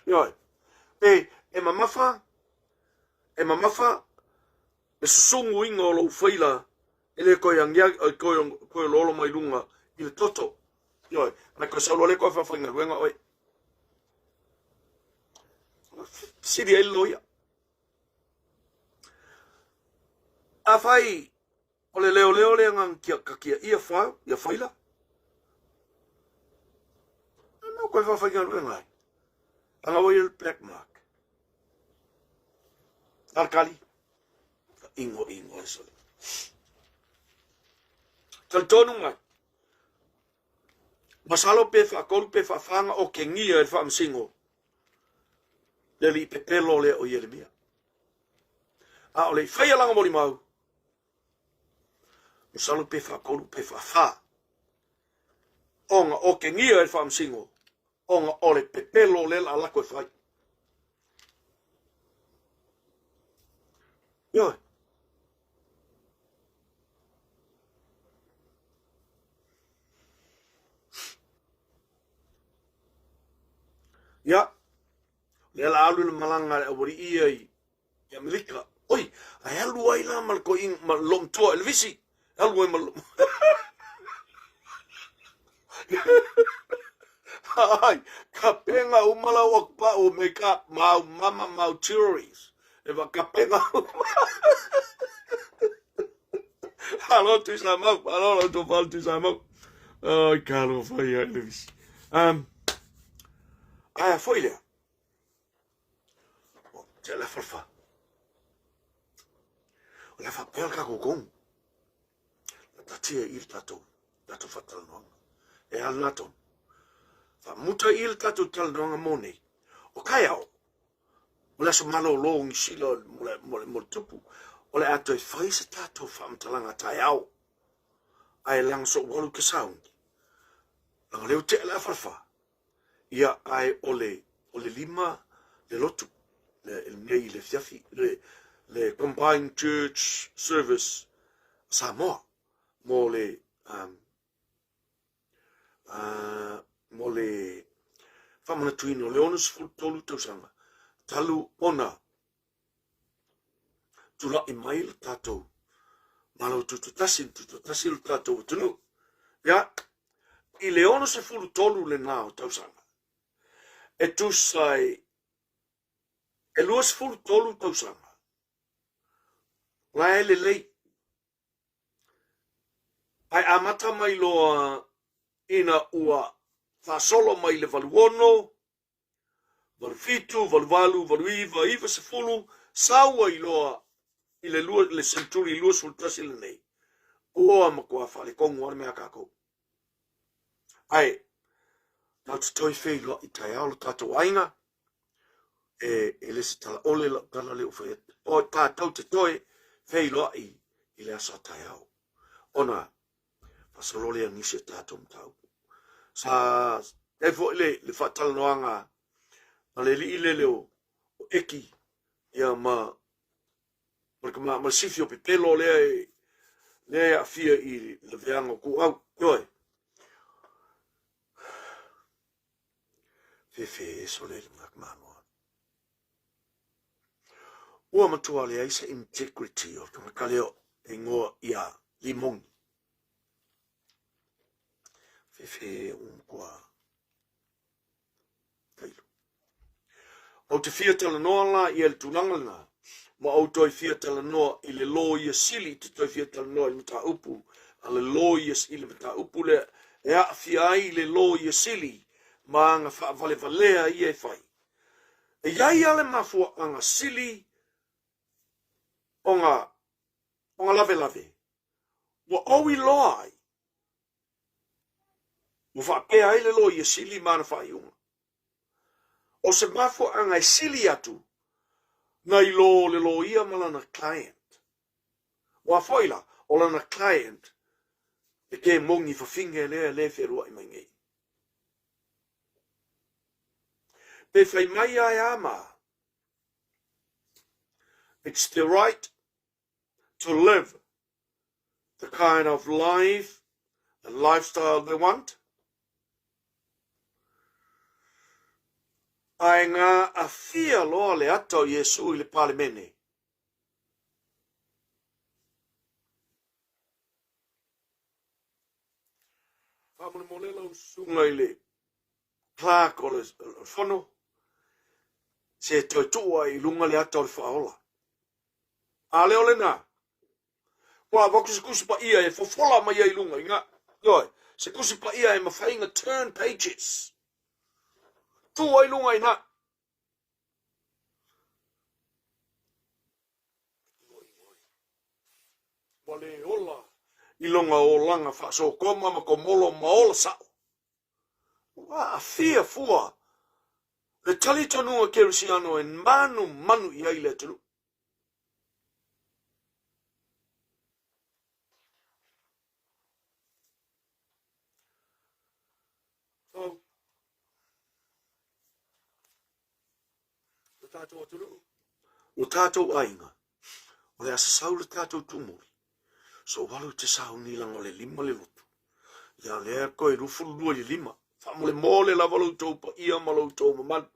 Yoi. E mamafa, e susungu inga o lo whaila, ele koe angia, koe lolo mai lunga, i le toto. Yoi. Na koe saulo le koe whawhainga ruenga oi. Siri e loia. A whai, o le leo le ngang kia ia whau, ia whaila. Nau koe whawhainga ruenga ai. Anga wai il black mark. Arkali. Ingo e sole. Talitonu ngai. Masalo pe whakolu pe whawhanga o ke ngia e whamsingo. Le li pepelo le o Yeremia. A o le whaialanga mori mau. Masalo pe whakolu pe whawha. Onga o ke ngia e whamsingo. Onga o le pepelo le la lako e whai. Yoi. Ya. Le la alu le malanga le wari ia i Amerika. Oi, ai alu ai la mal ko in mal lom toa el visi. Alu ai mal. Ai, ka penga umala o pa o make up mau mama mau theories. E va ka penga. Hello to sa mau. Hello to val to sa mau. Ai kalo fai ai levis. Ai foi le. Te la farfa. La fa pel ka kokong. La tia il tato. Tato fatal no. E al nato. Fa muta il tato tal no mone. O kai au. Ola so malo long silo mo tupu. Ola ato e fai se tato fa mtalanga tai au. Ai lang so walu ke sound. Lang leo te la farfa. Ia ai ole lima le lotu. Le nei le fiafi le combined church service Samoa. Mo le famana tuino le onus fu tolu tausanga. Talu ona tula i mail tatou malo tututasil tatou tunu ya i le onus e fulu tolu le nao tausanga e tusai e luas fulu tolu tausanga la ele lei ai amata mai loa ina ua Faʻasoa mai le valuono valufitu valuvalu valuiva se fulu saua i loa i le lua le senturi lua sultasi le nei ua makua fa le kongu ar mea kako ai tau te toi fei loa i tai aolo tatou ainga e le se tala ole la tala leo fei o tau te toi fei loa i le asa tai ao ona fasolole anise tatou mtau sa e fo le fatala noanga na le li le leo eki ia ma sifio pe pelo le a fia i le veanga ku au yoi fe so le mano ua matua le aisa integrity o tuma kaleo e ngoa ia limong fe kwa kailo o te fia tala noa la i el tunanga na ma au toi fia tala noa i le lo ia sili te toi fia tala noa i mta upu a le lo ia sili mta upu le e a fia ai le lo ia sili ma anga wha vale valea i e whai e iai ale mafua anga sili onga lave wa owi loa ai wa wha pe ai le lo ia sili ma na whai unga o se mafua anga sili atu na i le lo ia malana client. Wa foila, o lana client, e ke mongi fa finge le ferua i mangi. Pe fai mai ai ama. It's the right to live the kind of life and lifestyle they want. Ai ngā a fia loa le atau Yesu i le Parliamentary. Whamune molela usunga i le Clark o le whono. Se toi tua i lunga le atau le whaola. A leo le nā. Wa waku se kusipa ia e fofola mai i lunga i ngā. Yoi, se kusipa ia e mawhainga turn pages. Tua i lunga i nā. Wale ola. I lunga o langa Faʻasoa ko mama ko molo maola sao. Wa a fia fua. Le tali tonua kerisiano e manu i ai le tunu. So, le tātou atunu. O tātou ainga. O le asa sau le tātou tumuri. So walu te sau ni langa le lima le lotu. Ia lea koe rufu lua i lima. Whamule mole la walu tau pa ia malau tau mamanu.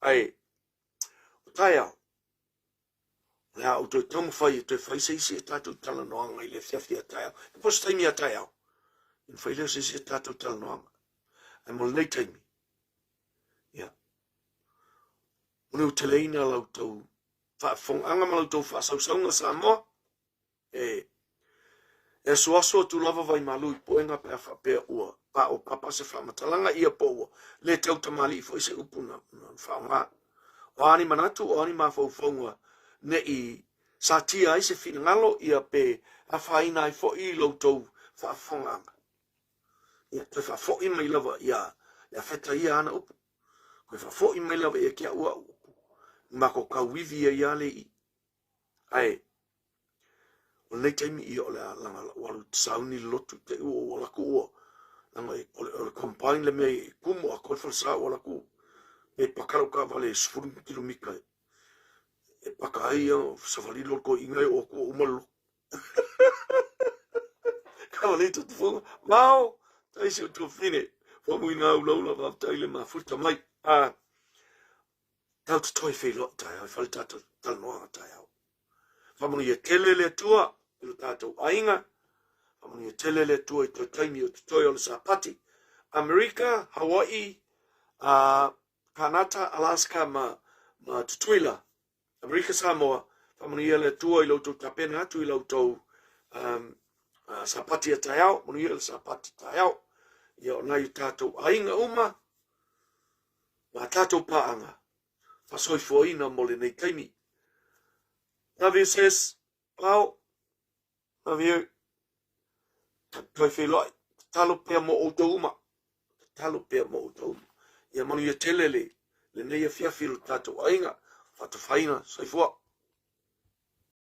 Ai, o tai au. Lea au toi tamu whai e toi whai seisi e tātou tala noanga i le whiawhia tai au. E pos taimi a tai au. In whai leo seisi e tātou tala noanga. Ai mole nei taimi. Ia. Mune u teleina lau tau. Whaafong anga malau tau whaasaunga sa moa. E suaso tu lava vai malu poenga pe fa pe ua pa o papa se fa matalanga ia po le tau tamali fo se upuna fa nga o ani manatu o ani ma fo fonga ne I sa tia I se finangalo ia pe a fa ina I fo I lo tou fa fonga ia te fa fo I mai lava ia feta ia ana upu ko fa fo I mai lava ia kia ua ma ko ka wivi ia le I ai o nei taimi I o le langa walu sauni lotu te o la ku langa o combine le mei kumo a ko fa sa o la ku e pakaro ka vale sfuru kilomika e pakai o sa vali lo ko ingai o ko umalo ka vale tu fo mau tai se tu fine fo mu ina u lo va tai le ma futa mai a tau tu toi fe lo tai a falta tal no tai au fa mu ye kelele tua lo tato ainga fa mu ye telele tua I to taimi o toi o sa pati America Hawaii Kanata Alaska ma tutuila America Samoa famuni ele tua I loto tapena atu I loto sapati atayao muni ele sapati tayao ia ona I tato ainga uma ma tato paanga fasoi foina mole nei taimi na vises pau na vi toi felo talo pe mo outuma talo pe mo outuma ia manu ia telele le nei fia filo tato ainga fatu faina sai fua